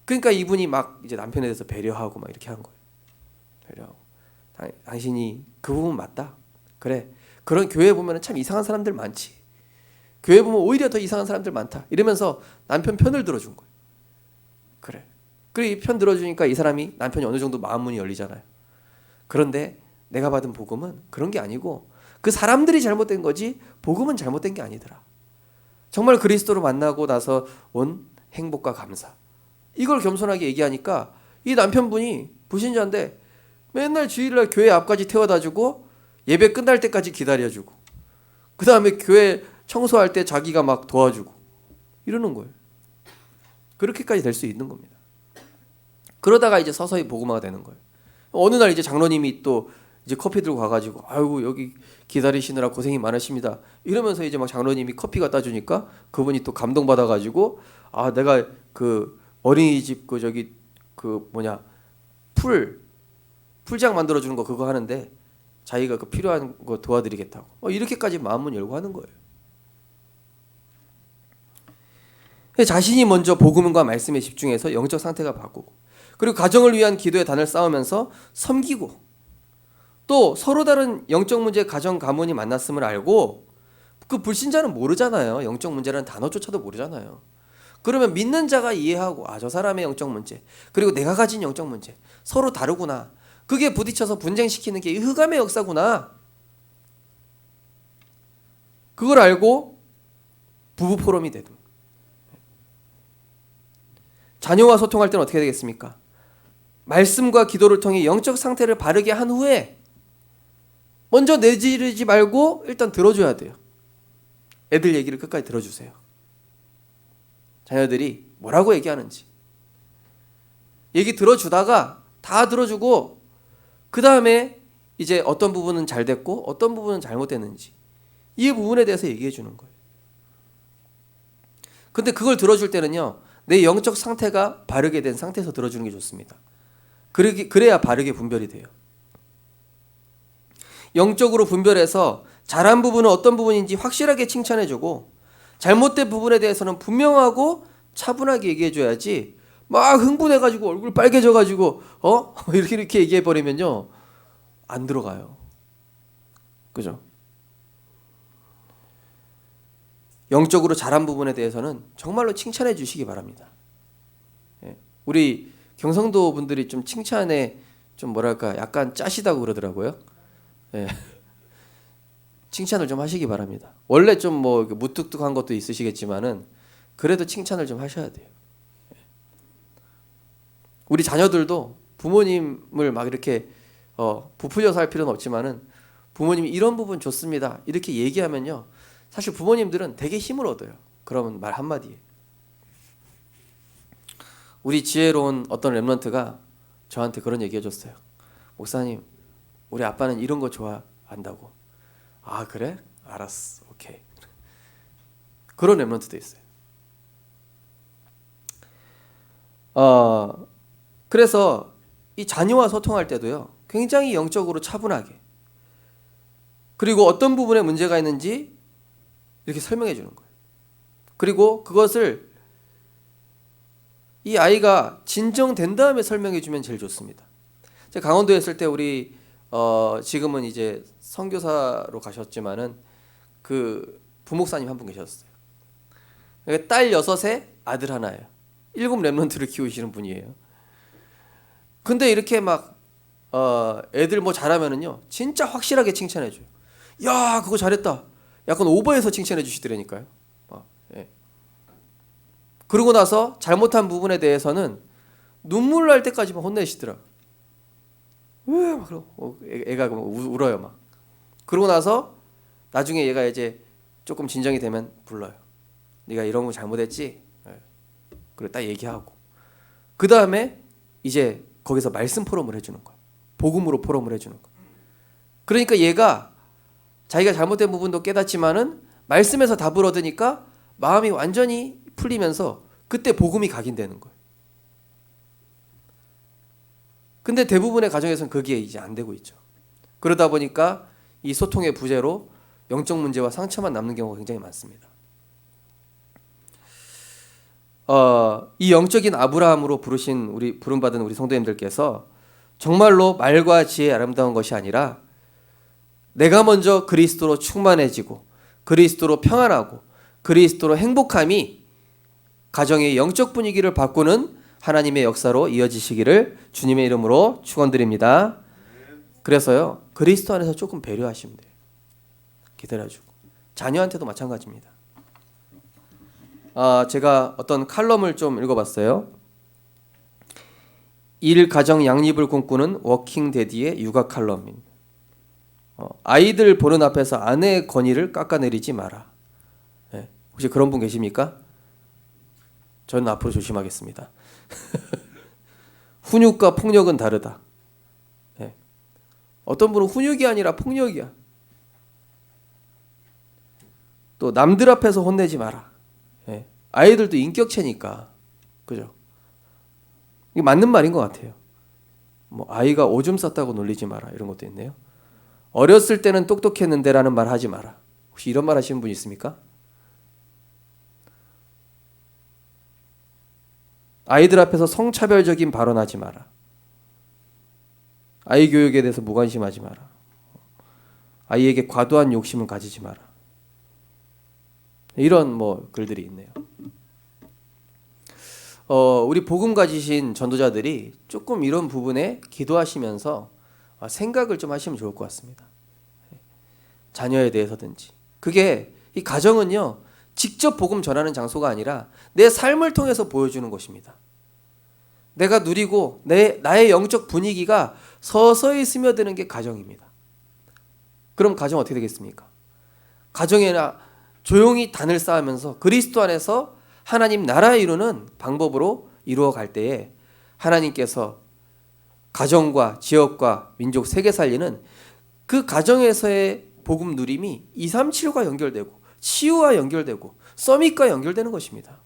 그러니까 이분이 막 이제 남편에 대해서 배려하고 막 이렇게 한 거예요. 배려하고. 당신이 그 부분 맞다. 그래. 그런 교회 보면 참 이상한 사람들 많지. 교회 보면 오히려 더 이상한 사람들 많다. 이러면서 남편 편을 들어준 거예요. 그래. 그리고 이 편 들어주니까 이 사람이 남편이 어느 정도 마음문이 열리잖아요. 그런데 내가 받은 복음은 그런 게 아니고 그 사람들이 잘못된 거지 복음은 잘못된 게 아니더라. 정말 그리스도로 만나고 나서 온 행복과 감사. 이걸 겸손하게 얘기하니까 이 남편분이 불신자인데 맨날 주일날 교회 앞까지 태워다주고 예배 끝날 때까지 기다려주고 그 다음에 교회 청소할 때 자기가 막 도와주고 이러는 거예요. 그렇게까지 될 수 있는 겁니다. 그러다가 이제 서서히 복음화가 되는 거예요. 어느 날 이제 장로님이 또 이제 커피 들고 가가지고 아이고 여기 기다리시느라 고생이 많으십니다. 이러면서 이제 막 장로님이 커피 갖다 주니까 그분이 또 감동받아가지고 아 내가 그 어린이집 그 저기 그 뭐냐 풀장 만들어주는 거 그거 하는데 자기가 그 필요한 거 도와드리겠다고 이렇게까지 마음문 열고 하는 거예요. 자신이 먼저 복음과 말씀에 집중해서 영적 상태가 바꾸고 그리고 가정을 위한 기도의 단을 쌓으면서 섬기고 또 서로 다른 영적 문제 가정 가문이 만났음을 알고 그 불신자는 모르잖아요. 영적 문제라는 단어조차도 모르잖아요. 그러면 믿는 자가 이해하고 아, 저 사람의 영적 문제 그리고 내가 가진 영적 문제 서로 다르구나. 그게 부딪혀서 분쟁시키는 게 흑암의 역사구나. 그걸 알고 부부 포럼이 되든 자녀와 소통할 때는 어떻게 되겠습니까? 말씀과 기도를 통해 영적 상태를 바르게 한 후에 먼저 내지르지 말고 일단 들어줘야 돼요. 애들 얘기를 끝까지 들어주세요. 자녀들이 뭐라고 얘기하는지 얘기 들어주다가 다 들어주고 그 다음에 이제 어떤 부분은 잘 됐고 어떤 부분은 잘못됐는지 이 부분에 대해서 얘기해 주는 거예요. 근데 그걸 들어줄 때는요. 내 영적 상태가 바르게 된 상태에서 들어주는 게 좋습니다. 그래야 바르게 분별이 돼요. 영적으로 분별해서 잘한 부분은 어떤 부분인지 확실하게 칭찬해주고 잘못된 부분에 대해서는 분명하고 차분하게 얘기해줘야지 막 흥분해가지고 얼굴 빨개져가지고 이렇게 얘기해버리면요 안 들어가요. 그죠? 영적으로 잘한 부분에 대해서는 정말로 칭찬해 주시기 바랍니다. 우리 경성도 분들이 좀 칭찬에 좀 뭐랄까 약간 짜시다고 그러더라고요. 칭찬을 좀 하시기 바랍니다. 원래 좀 뭐 무뚝뚝한 것도 있으시겠지만은 그래도 칭찬을 좀 하셔야 돼요. 우리 자녀들도 부모님을 막 이렇게 부풀려서 할 필요는 없지만은 부모님이 이런 부분 좋습니다 이렇게 얘기하면요, 사실 부모님들은 되게 힘을 얻어요. 그러면 말 한마디에. 우리 지혜로운 어떤 랩런트가 저한테 그런 얘기 해줬어요. 목사님, 우리 아빠는 이런 거 좋아한다고. 아 그래? 알았어, 오케이. 그런 랩런트도 있어요. 그래서 이 자녀와 소통할 때도요, 굉장히 영적으로 차분하게, 그리고 어떤 부분에 문제가 있는지 이렇게 설명해 주는 거예요. 그리고 그것을 이 아이가 진정된 다음에 설명해 주면 제일 좋습니다. 제가 강원도에 있을 때 우리 지금은 이제 선교사로 가셨지만은 그 부목사님 한 분 계셨어요. 딸 6에 아들 하나예요. 7 랩런트를 키우시는 분이에요. 근데 이렇게 막 애들 뭐 잘하면은요, 진짜 확실하게 칭찬해 줘요. 야, 그거 잘했다. 약간 오버해서 칭찬해 주시더라니까요. 예. 그러고 나서 잘못한 부분에 대해서는 눈물 날 때까지만 혼내시더라. 막 그러고 애가 울어요 막. 그러고 나서 나중에 얘가 이제 조금 진정이 되면 불러요. 네가 이런 거 잘못했지? 그리고 딱 얘기하고, 그 다음에 이제 거기서 말씀 포럼을 해주는 거야. 복음으로 포럼을 해주는 거야. 그러니까 얘가 자기가 잘못된 부분도 깨닫지만은 말씀에서 답을 얻으니까 마음이 완전히 풀리면서 그때 복음이 각인되는 거예요. 근데 대부분의 가정에서는 그게 이제 안 되고 있죠. 그러다 보니까 이 소통의 부재로 영적 문제와 상처만 남는 경우가 굉장히 많습니다. 이 영적인 아브라함으로 부름받은 우리 성도님들께서 정말로 말과 지혜의 아름다운 것이 아니라 내가 먼저 그리스도로 충만해지고 그리스도로 평안하고 그리스도로 행복함이 가정의 영적 분위기를 바꾸는 하나님의 역사로 이어지시기를 주님의 이름으로 축원드립니다. 그래서요, 그리스도 안에서 조금 배려하시면 돼요. 기다려주고. 자녀한테도 마찬가지입니다. 제가 어떤 칼럼을 좀 읽어봤어요. 일 가정 양립을 꿈꾸는 워킹 데디의 육아 칼럼입니다. 아이들 보는 앞에서 아내의 권위를 깎아내리지 마라. 네. 혹시 그런 분 계십니까? 저는 앞으로 조심하겠습니다. 훈육과 폭력은 다르다. 네. 어떤 분은 훈육이 아니라 폭력이야. 또 남들 앞에서 혼내지 마라. 네. 아이들도 인격체니까, 그죠? 이게 맞는 말인 것 같아요. 뭐 아이가 오줌 쌌다고 놀리지 마라, 이런 것도 있네요. 어렸을 때는 똑똑했는데라는 말 하지 마라. 혹시 이런 말 하시는 분 있습니까? 아이들 앞에서 성차별적인 발언하지 마라. 아이 교육에 대해서 무관심하지 마라. 아이에게 과도한 욕심을 가지지 마라. 이런 뭐 글들이 있네요. 우리 복음 가지신 전도자들이 조금 이런 부분에 기도하시면서 생각을 좀 하시면 좋을 것 같습니다. 자녀에 대해서든지. 그게 이 가정은요, 직접 복음 전하는 장소가 아니라 내 삶을 통해서 보여주는 것입니다. 내가 누리고 나의 영적 분위기가 서서히 스며드는 게 가정입니다. 그럼 가정 어떻게 되겠습니까? 가정에나 조용히 단을 쌓으면서 그리스도 안에서 하나님 나라 이루는 방법으로 이루어갈 때에 하나님께서 가정과 지역과 민족 세계 살리는 그 가정에서의 복음 누림이 237과 연결되고 치유와 연결되고 서밋과 연결되는 것입니다.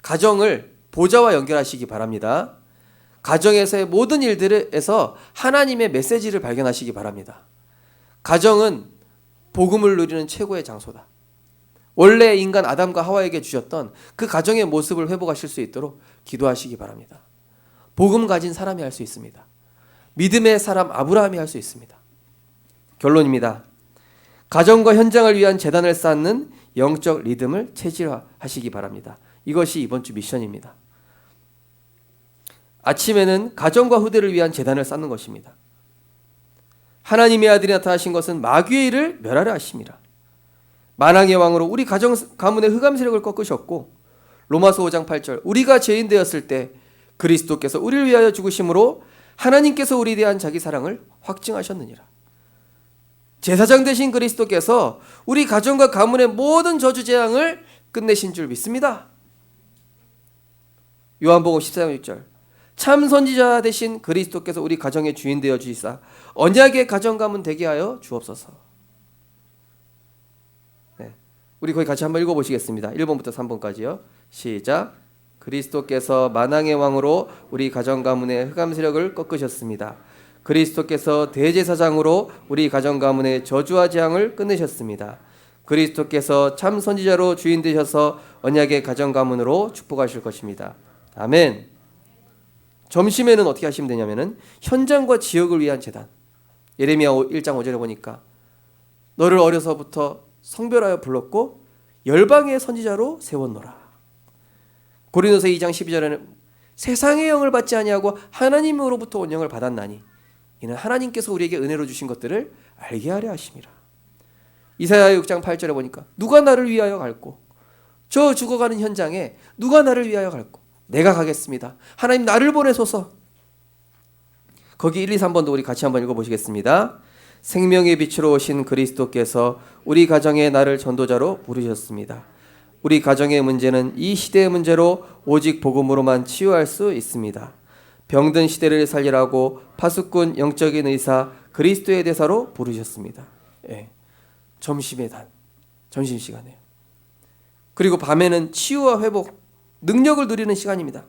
가정을 보좌와 연결하시기 바랍니다. 가정에서의 모든 일들에서 하나님의 메시지를 발견하시기 바랍니다. 가정은 복음을 누리는 최고의 장소다. 원래 인간 아담과 하와에게 주셨던 그 가정의 모습을 회복하실 수 있도록 기도하시기 바랍니다. 복음 가진 사람이 할 수 있습니다. 믿음의 사람 아브라함이 할 수 있습니다. 결론입니다. 가정과 현장을 위한 재단을 쌓는 영적 리듬을 체질화하시기 바랍니다. 이것이 이번 주 미션입니다. 아침에는 가정과 후대를 위한 재단을 쌓는 것입니다. 하나님의 아들이 나타나신 것은 마귀의 일을 멸하려 하심이라. 만왕의 왕으로 우리 가문 가문의 흑암 세력을 꺾으셨고 로마서 5장 8절 우리가 죄인 되었을 때 그리스도께서 우리를 위하여 죽으심으로 하나님께서 우리에 대한 자기 사랑을 확증하셨느니라. 제사장 되신 그리스도께서 우리 가정과 가문의 모든 저주 재앙을 끝내신 줄 믿습니다. 요한복음 14장 6절 참 선지자 되신 그리스도께서 우리 가정의 주인 되어 주시사 언약의 가정 가문 되게 하여 주옵소서. 네. 우리 거기 같이 한번 읽어보시겠습니다. 1번부터 3번까지요. 시작. 그리스도께서 만왕의 왕으로 우리 가정 가문의 흑암 세력을 꺾으셨습니다. 그리스도께서 대제사장으로 우리 가정 가문의 저주와 재앙을 끝내셨습니다. 그리스도께서 참 선지자로 주인 되셔서 언약의 가정 가문으로 축복하실 것입니다. 아멘. 점심에는 어떻게 하시면 되냐면은 현장과 지역을 위한 제단. 예레미야 1장 5절에 보니까 너를 어려서부터 성별하여 불렀고 열방의 선지자로 세웠노라. 고린도서 2장 12절에는 세상의 영을 받지 아니하고 하나님으로부터 온 영을 받았나니 이는 하나님께서 우리에게 은혜로 주신 것들을 알게 하려 하심이라. 이사야 6장 8절에 보니까 누가 나를 위하여 갈고 저 죽어가는 현장에 누가 나를 위하여 갈고 내가 가겠습니다. 하나님 나를 보내소서. 거기 1, 2, 3번도 우리 같이 한번 읽어보시겠습니다. 생명의 빛으로 오신 그리스도께서 우리 가정에 나를 전도자로 부르셨습니다. 우리 가정의 문제는 이 시대의 문제로 오직 복음으로만 치유할 수 있습니다. 병든 시대를 살리라고 파수꾼 영적인 의사 그리스도의 대사로 부르셨습니다. 예. 점심의 단, 점심시간에요. 그리고 밤에는 치유와 회복, 능력을 누리는 시간입니다.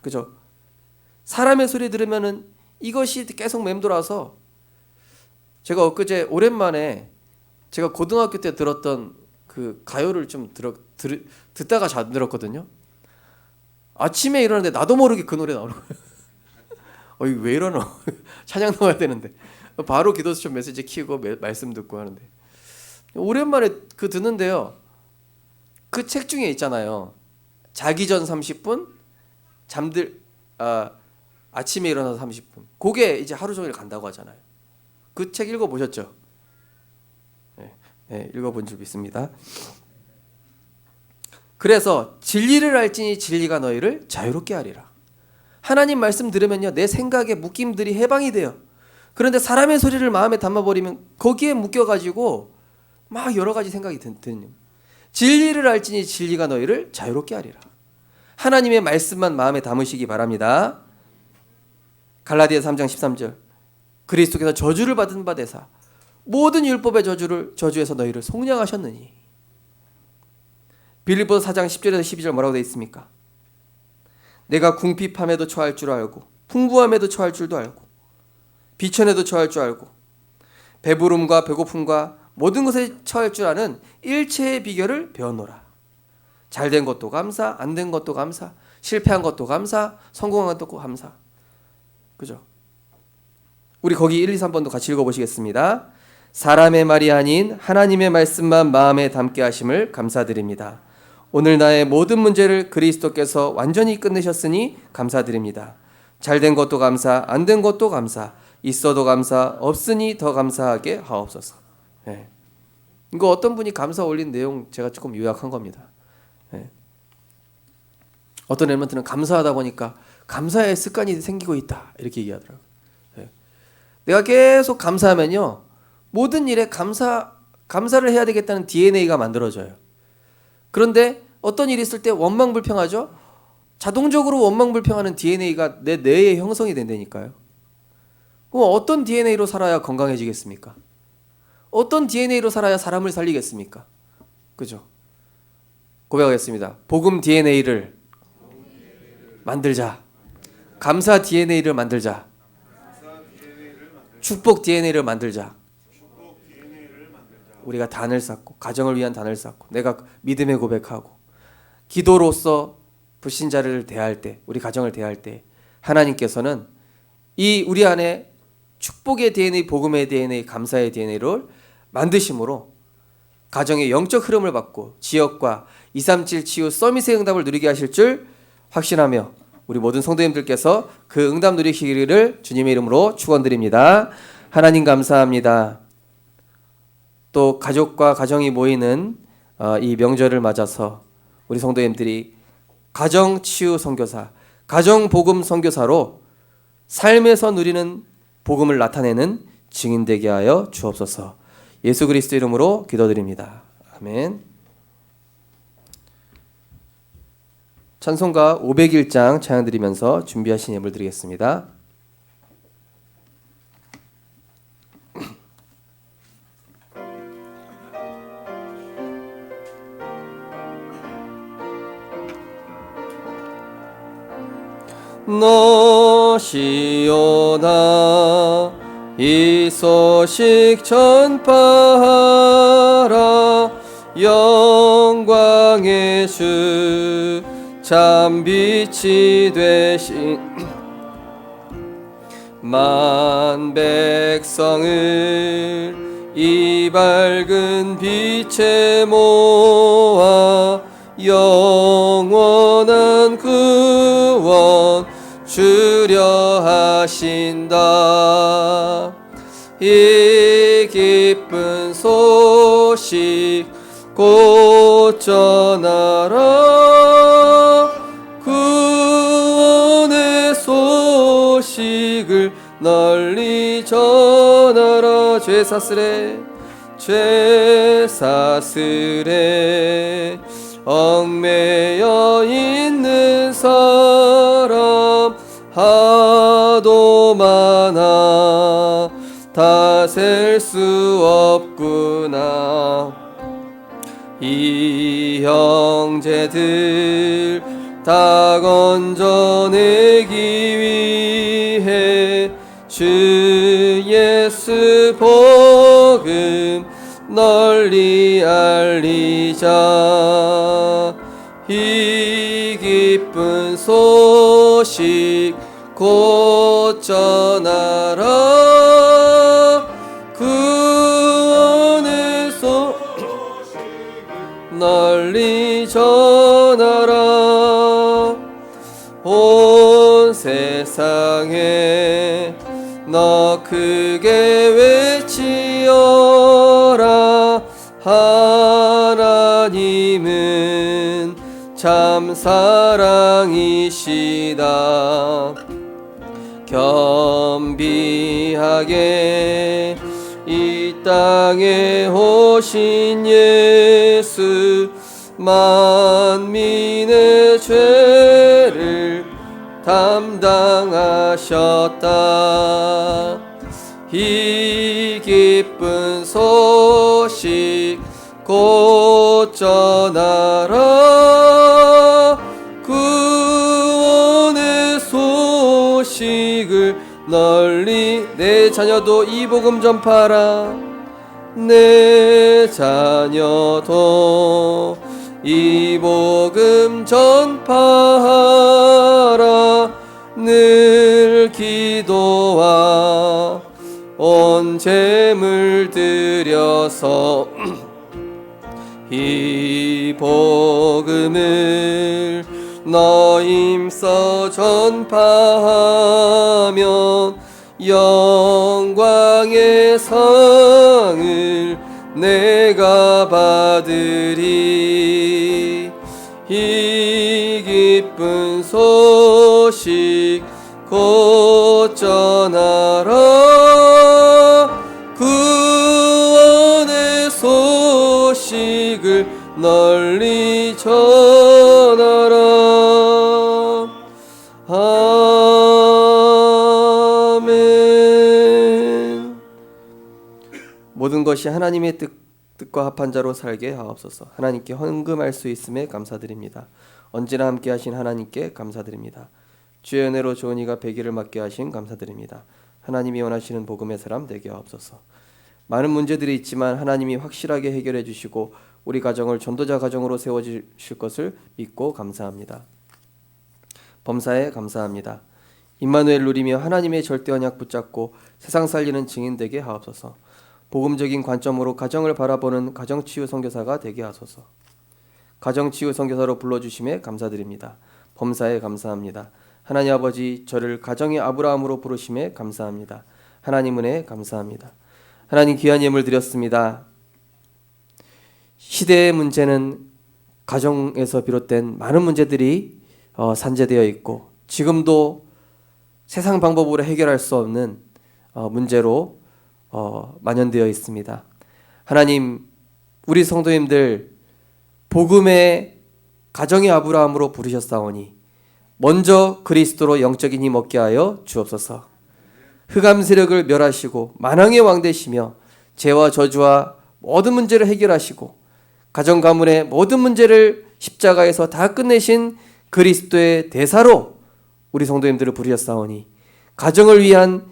그죠? 사람의 소리 들으면은 이것이 계속 맴돌아서 제가 엊그제 오랜만에 제가 고등학교 때 들었던 그 가요를 좀 듣다가 잠들었거든요. 아침에 일어났는데 나도 모르게 그 노래 나오는 거예요. 이거 왜 이러노? 찬양 나와야 되는데 바로 기도수첩 메시지 키우고 말씀 듣고 하는데 오랜만에 그 듣는데요. 그 책 중에 있잖아요. 자기 전 30분, 아침에 일어나서 30분. 그게 이제 하루 종일 간다고 하잖아요. 그 책 읽어보셨죠? 네, 읽어본 줄 믿습니다. 그래서 진리를 알지니 진리가 너희를 자유롭게 하리라. 하나님 말씀 들으면요 내 생각의 묶임들이 해방이 돼요. 그런데 사람의 소리를 마음에 담아버리면 거기에 묶여가지고 막 여러 가지 생각이 드는. 진리를 알지니 진리가 너희를 자유롭게 하리라. 하나님의 말씀만 마음에 담으시기 바랍니다. 갈라디아서 3장 13절 그리스도께서 저주를 받은 바 되사 모든 율법의 저주에서 너희를 속량하셨느니. 빌립보서 4장 10절에서 12절 뭐라고 되어 있습니까? 내가 궁핍함에도 처할 줄 알고 풍부함에도 처할 줄도 알고 비천에도 처할 줄 알고 배부름과 배고픔과 모든 것에 처할 줄 아는 일체의 비결을 배웠노라. 잘된 것도 감사, 안 된 것도 감사, 실패한 것도 감사, 성공한 것도 감사. 그죠? 우리 거기 1, 2, 3번도 같이 읽어보시겠습니다. 사람의 말이 아닌 하나님의 말씀만 마음에 담게 하심을 감사드립니다. 오늘 나의 모든 문제를 그리스도께서 완전히 끝내셨으니 감사드립니다. 잘된 것도 감사, 안 된 것도 감사, 있어도 감사, 없으니 더 감사하게 하옵소서. 네. 이거 어떤 분이 감사 올린 내용 제가 조금 요약한 겁니다. 네. 어떤 랩런트는 감사하다 보니까 감사의 습관이 생기고 있다 이렇게 얘기하더라고요. 네. 내가 계속 감사하면요 모든 일에 감사를 해야 되겠다는 DNA가 만들어져요. 그런데 어떤 일이 있을 때 원망불평하죠. 자동적으로 원망불평하는 DNA가 내 뇌에 형성이 된다니까요. 그럼 어떤 DNA로 살아야 건강해지겠습니까? 어떤 DNA로 살아야 사람을 살리겠습니까? 그죠? 고백하겠습니다. 복음 DNA를 만들자. 감사 DNA를 만들자. 축복 DNA를 만들자. 우리가 단을 쌓고 가정을 위한 단을 쌓고 내가 믿음의 고백하고 기도로서 불신자를 대할 때 우리 가정을 대할 때 하나님께서는 이 우리 안에 축복의 DNA, 복음의 DNA, 감사의 DNA를 만드심으로 가정의 영적 흐름을 받고 지역과 237 치유 서밋의 응답을 누리게 하실 줄 확신하며 우리 모든 성도님들께서 그 응답 누리시기를 주님의 이름으로 축원드립니다. 하나님 감사합니다. 또 가족과 가정이 모이는 이 명절을 맞아서 우리 성도님들이 가정치유 선교사, 가정복음 선교사로 삶에서 누리는 복음을 나타내는 증인 되게 하여 주옵소서. 예수 그리스도 이름으로 기도드립니다. 아멘. 찬송가 501장 찬양 드리면서 준비하신 예물 드리겠습니다. 너시오나 이 소식 전파하라. 영광의 주 참 빛이 되신 만 백성을 이 밝은 빛에 모아 영원한 구원 주려 하신다. 이 기쁜 소식 곧 전하라. 구원의 소식을 널리 전하라. 죄 사슬에 얽매여 있는 사람 하도 많아 다 셀 수 없구나. 이 형제들 다 건져내기 위해 주 예수 복음 널리 알리자. 이 기쁜 소식 곧 전하라. 구원의 널리 전하라. 온 세상에 너 크게 외치어라. 하나님은 참 사랑이시다. 겸비하게 이 땅에 오신 예수 만민의 죄를 담당하셨다. 이 기쁜 소식 곧 전하라. 구원의 소식을 널리 내 자녀도 이 복음 전파하라. 내 자녀도 이 복음 전파하라. 늘 기도와 온 재물 들여서 이 복음을 너 힘써 전파하면 영광의 상을 내가 받으리. 이 기쁜 소식 곧 전하라. 구원의 소식을 널리 전하라. 아멘. 모든 것이 하나님의 뜻과 합한 자로 살게 하옵소서. 하나님께 헌금할 수 있음에 감사드립니다. 언제나 함께 하신 하나님께 감사드립니다. 주의 은혜로 좋은 이가 배기를 맞게 하신 감사드립니다. 하나님이 원하시는 복음의 사람 되게 하옵소서. 많은 문제들이 있지만 하나님이 확실하게 해결해 주시고 우리 가정을 전도자 가정으로 세워주실 것을 믿고 감사합니다. 범사에 감사합니다. 임마누엘 누리며 하나님의 절대 언약 붙잡고 세상 살리는 증인 되게 하옵소서. 복음적인 관점으로 가정을 바라보는 가정치유 선교사가 되게 하소서. 가정치유 선교사로 불러주심에 감사드립니다. 범사에 감사합니다. 하나님 아버지, 저를 가정의 아브라함으로 부르심에 감사합니다. 하나님 은혜에 감사합니다. 하나님 귀한 예물 드렸습니다. 시대의 문제는 가정에서 비롯된 많은 문제들이 산재되어 있고 지금도 세상 방법으로 해결할 수 없는 문제로 만연되어 있습니다. 하나님, 우리 성도님들 복음의 가정의 아브라함으로 부르셨사오니 먼저 그리스도로 영적인 힘 얻게 하여 주옵소서. 흑암 세력을 멸하시고 만왕의 왕 되시며 죄와 저주와 모든 문제를 해결하시고 가정 가문의 모든 문제를 십자가에서 다 끝내신 그리스도의 대사로 우리 성도님들을 부르셨사오니 가정을 위한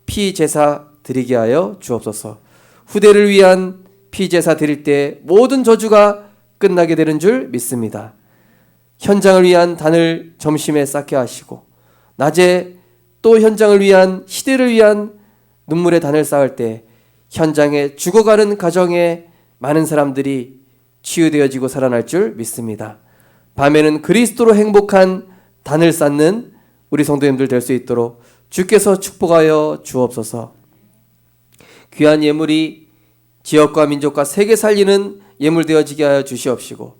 피제사 드리게 하여 주옵소서. 후대를 위한 피제사 드릴 때 모든 저주가 끝나게 되는 줄 믿습니다. 현장을 위한 단을 점심에 쌓게 하시고 낮에 또 현장을 위한 시대를 위한 눈물의 단을 쌓을 때 현장에 죽어가는 가정에 많은 사람들이 치유되어지고 살아날 줄 믿습니다. 밤에는 그리스도로 행복한 단을 쌓는 우리 성도님들 될 수 있도록 주께서 축복하여 주옵소서. 귀한 예물이 지역과 민족과 세계 살리는 예물 되어지게 하여 주시옵시고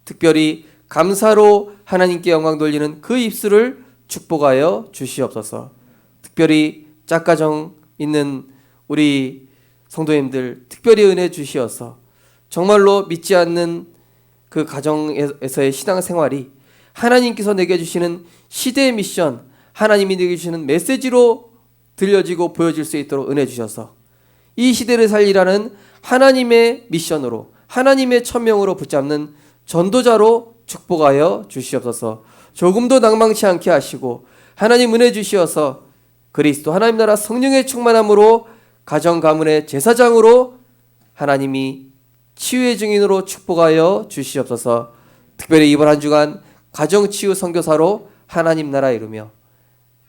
특별히 감사로 하나님께 영광 돌리는 그 입술을 축복하여 주시옵소서. 특별히 짝가정 있는 우리 성도님들 특별히 은혜 주시어서 정말로 믿지 않는 그 가정에서의 신앙생활이 하나님께서 내게 주시는 시대의 미션, 하나님이 내게 주시는 메시지로 들려지고 보여질 수 있도록 은혜 주셔서 이 시대를 살리라는 하나님의 미션으로 하나님의 천명으로 붙잡는 전도자로 축복하여 주시옵소서. 조금도 낭망치 않게 하시고 하나님 은혜 주시어서 그리스도 하나님 나라 성령의 충만함으로 가정 가문의 제사장으로 하나님이 치유의 증인으로 축복하여 주시옵소서. 특별히 이번 한 주간 가정치유 선교사로 하나님 나라 이루며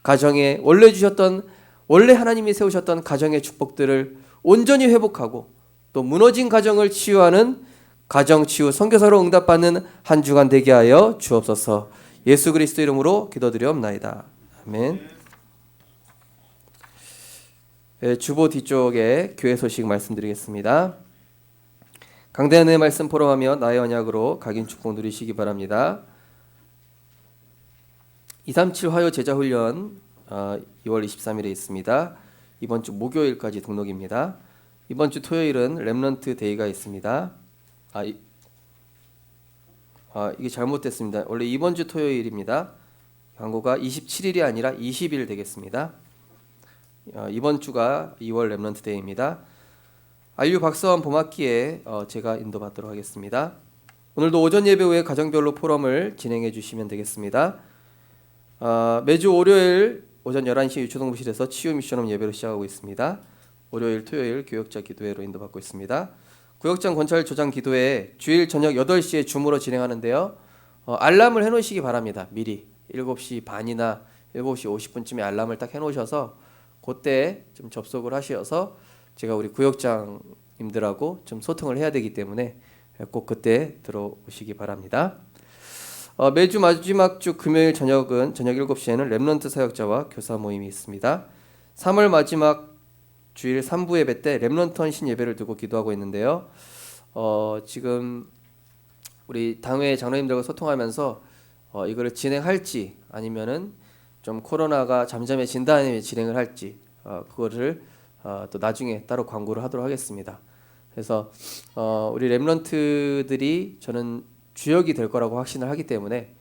가정에 원래 하나님이 세우셨던 가정의 축복들을 온전히 회복하고 또 무너진 가정을 치유하는 가정치유 선교사로 응답받는 한 주간 되게 하여 주옵소서. 예수 그리스도 이름으로 기도드리옵나이다. 아멘. 주보 뒤쪽에 교회 소식 말씀드리겠습니다. 강대한의 말씀 포럼하며 나의 언약으로 각인 축복 누리시기 바랍니다. 237 화요 제자훈련 2월 23일에 있습니다. 이번 주 목요일까지 등록입니다. 이번 주 토요일은 렘넌트 데이가 있습니다. 이게 잘못됐습니다. 원래 이번 주 토요일입니다. 광고가 27일이 아니라 20일 되겠습니다. 이번 주가 2월 렘넌트 데이입니다. 안류 박사원 봄학기에 제가 인도받도록 하겠습니다. 오늘도 오전 예배 후에 가정별로 포럼을 진행해 주시면 되겠습니다. 매주 월요일 오전 11시 유초동부실에서 치유 미션홈 예배로 시작하고 있습니다. 월요일, 토요일 교역자 기도회로 인도받고 있습니다. 구역장 권찰 조장 기도회 주일 저녁 8시에 줌으로 진행하는데요. 알람을 해놓으시기 바랍니다. 미리 7시 반이나 7시 50분쯤에 알람을 딱 해놓으셔서 그때 좀 접속을 하셔서 제가 우리 구역장님들하고 좀 소통을 해야 되기 때문에 꼭 그때 들어오시기 바랍니다. 매주 마지막 주 금요일 저녁은 저녁 7시에는 렘넌트 사역자와 교사 모임이 있습니다. 3월 마지막 주일 3부 예배 때 렘넌트 헌신 예배를 두고 기도하고 있는데요. 지금 우리 당회 장로님들과 소통하면서 이거를 진행할지 아니면은 좀 코로나가 잠잠해진 다음에 진행을 할지 그거를 또 나중에 따로 광고를 하도록 하겠습니다. 그래서 우리 렘넌트들이 저는 주역이 될 거라고 확신을 하기 때문에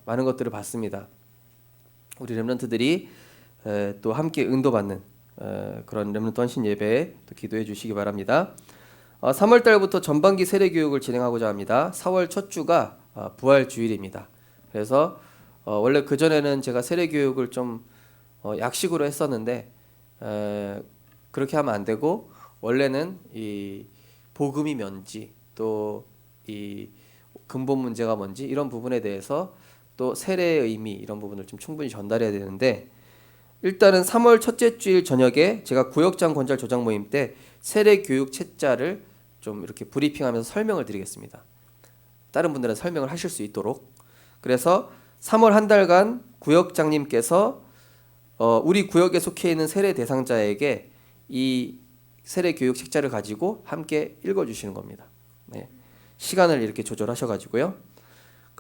많은 것들을 봤습니다. 우리 렘넌트들이 또 함께 응도받는 그런 렘넌트 헌신 예배에 또 기도해 주시기 바랍니다. 3월 달부터 전반기 세례 교육을 진행하고자 합니다. 4월 첫 주가 부활 주일입니다. 그래서 원래 그 전에는 제가 세례 교육을 좀 약식으로 했었는데 그렇게 하면 안 되고 원래는 이 복음이 뭔지 또 이 근본 문제가 뭔지 이런 부분에 대해서 또 세례의 의미 이런 부분을 좀 충분히 전달해야 되는데 일단은 3월 첫째 주일 저녁에 제가 구역장 권찰 조장 모임 때 세례 교육 책자를 좀 이렇게 브리핑하면서 설명을 드리겠습니다. 다른 분들은 설명을 하실 수 있도록. 그래서 3월 한 달간 구역장님께서 우리 구역에 속해 있는 세례 대상자에게 이 세례 교육 책자를 가지고 함께 읽어주시는 겁니다. 네. 시간을 이렇게 조절하셔가지고요.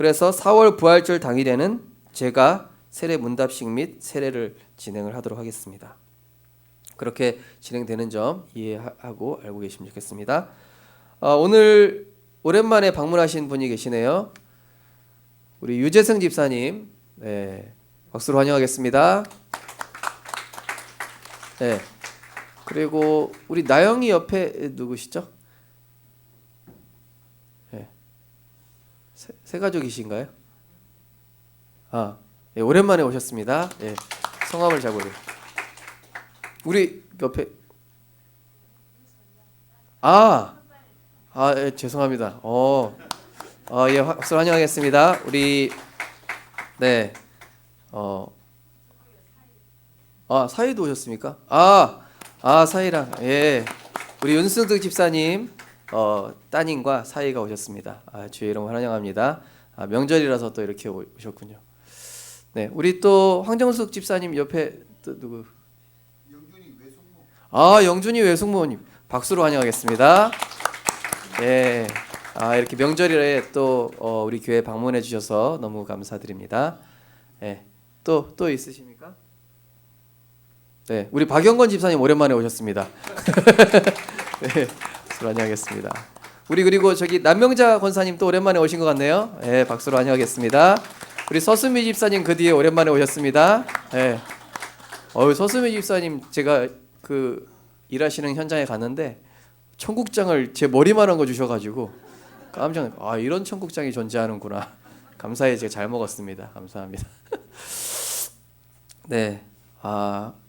그래서 4월 부활절 당일에는 제가 세례 문답식 및 세례를 진행을 하도록 하겠습니다. 그렇게 진행되는 점 이해하고 알고 계시면 좋겠습니다. 오늘 오랜만에 방문하신 분이 계시네요. 우리 유재승 집사님, 네, 박수로 환영하겠습니다. 네, 그리고 우리 나영이 옆에 누구시죠? 네, 새 가족이신가요? 예, 오랜만에 오셨습니다. 예, 성함을 잘 모르겠어요. 우리 옆에 예, 죄송합니다. 예, 박수 환영하겠습니다. 우리 네, 사이도 오셨습니까? 사이랑 예, 우리 윤승득 집사님 따님과 사이가 오셨습니다. 주의 이름 환영합니다. 명절이라서 또 이렇게 오셨군요. 네, 우리 또 황정숙 집사님 옆에 또 누구? 영준이 외숙모님 박수로 환영하겠습니다. 네, 이렇게 명절에 또 우리 교회 방문해 주셔서 너무 감사드립니다. 네, 또 있으십니까? 네, 우리 박영건 집사님 오랜만에 오셨습니다. 네, 박수로 환영하겠습니다. 우리 그리고 저기 남명자 권사님 또 오랜만에 오신 것 같네요. 네, 박수로 환영하겠습니다. 우리 서수미 집사님 그 뒤에 오랜만에 오셨습니다. 네. 서수미 집사님 제가 그 일하시는 현장에 갔는데 청국장을 제 머리만한 거 주셔가지고 깜짝 이런 청국장이 존재하는구나. 감사히 제가 잘 먹었습니다. 감사합니다. 네,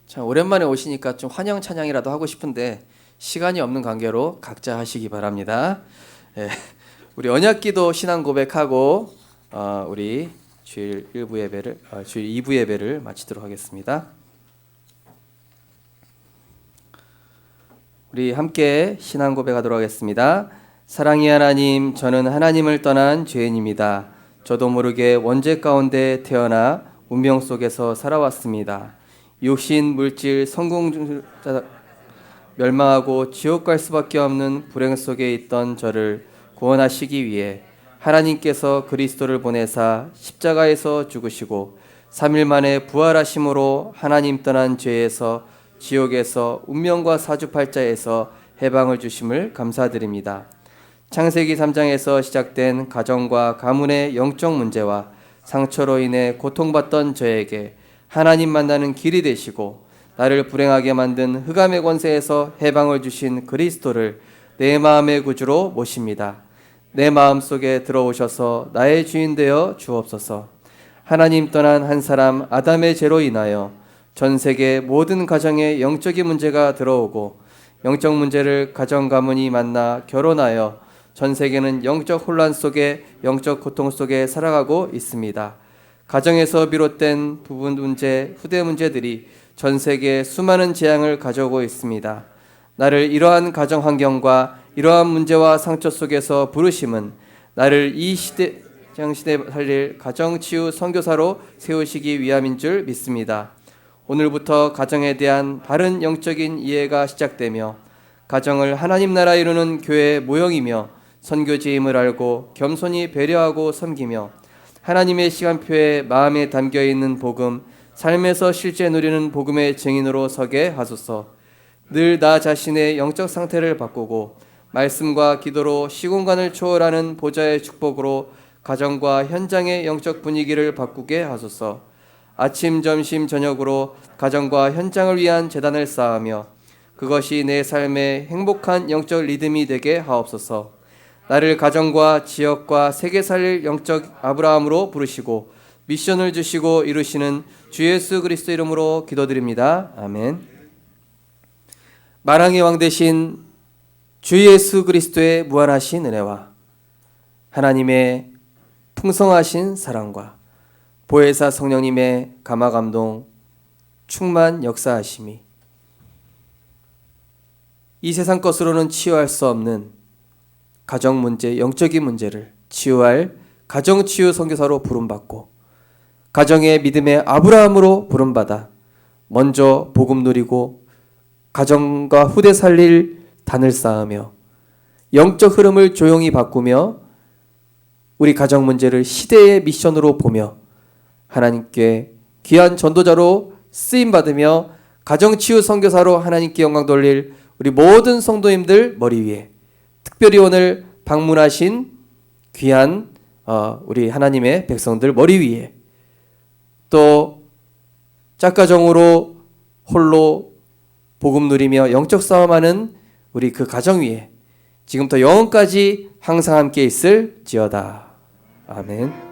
참 오랜만에 오시니까 좀 환영 찬양이라도 하고 싶은데 시간이 없는 관계로 각자 하시기 바랍니다. 네, 우리 언약기도 신앙 고백하고 우리 주일 1부 예배를 주일 2부 예배를 마치도록 하겠습니다. 우리 함께 신앙 고백하도록 하겠습니다. 사랑의 하나님, 저는 하나님을 떠난 죄인입니다. 저도 모르게 원죄 가운데 태어나 운명 속에서 살아왔습니다. 육신, 물질, 성공 멸망하고 지옥 갈 수밖에 없는 불행 속에 있던 저를 구원하시기 위해 하나님께서 그리스도를 보내사 십자가에서 죽으시고 3일 만에 부활하심으로 하나님 떠난 죄에서 지옥에서 운명과 사주팔자에서 해방을 주심을 감사드립니다. 창세기 3장에서 시작된 가정과 가문의 영적 문제와 상처로 인해 고통받던 저에게 하나님 만나는 길이 되시고 나를 불행하게 만든 흑암의 권세에서 해방을 주신 그리스도를 내 마음의 구주로 모십니다. 내 마음속에 들어오셔서 나의 주인 되어 주옵소서. 하나님 떠난 한 사람 아담의 죄로 인하여 전 세계 모든 가정에 영적인 문제가 들어오고 영적 문제를 가정 가문이 만나 결혼하여 전 세계는 영적 혼란 속에 영적 고통 속에 살아가고 있습니다. 가정에서 비롯된 부분 문제, 후대 문제들이 전 세계에 수많은 재앙을 가져오고 있습니다. 나를 이러한 가정 환경과 이러한 문제와 상처 속에서 부르심은 나를 이 시대에 살릴 가정치유 선교사로 세우시기 위함인 줄 믿습니다. 오늘부터 가정에 대한 바른 영적인 이해가 시작되며 가정을 하나님 나라 이루는 교회의 모형이며 선교지임을 알고 겸손히 배려하고 섬기며 하나님의 시간표에 마음에 담겨있는 복음, 삶에서 실제 누리는 복음의 증인으로 서게 하소서. 늘 나 자신의 영적 상태를 바꾸고 말씀과 기도로 시공간을 초월하는 보좌의 축복으로 가정과 현장의 영적 분위기를 바꾸게 하소서. 아침, 점심, 저녁으로 가정과 현장을 위한 제단을 쌓으며 그것이 내 삶의 행복한 영적 리듬이 되게 하옵소서. 나를 가정과 지역과 세계 살릴 영적 아브라함으로 부르시고 미션을 주시고 이루시는 주 예수 그리스도 이름으로 기도드립니다. 아멘. 만왕의 왕 되신 주 예수 그리스도의 무한하신 은혜와 하나님의 풍성하신 사랑과 보혜사 성령님의 감화감동 충만 역사하심이 이 세상 것으로는 치유할 수 없는 가정 문제, 영적인 문제를 치유할 가정치유 선교사로 부름받고 가정의 믿음의 아브라함으로 부름받아 먼저 복음 누리고 가정과 후대 살릴 단을 쌓으며 영적 흐름을 조용히 바꾸며 우리 가정 문제를 시대의 미션으로 보며 하나님께 귀한 전도자로 쓰임 받으며 가정 치유 선교사로 하나님께 영광 돌릴 우리 모든 성도님들 머리 위에, 특별히 오늘 방문하신 귀한 우리 하나님의 백성들 머리 위에, 또 짝가정으로 홀로 복음 누리며 영적 싸움하는 우리 그 가정 위에 지금부터 영원까지 항상 함께 있을지어다. 아멘.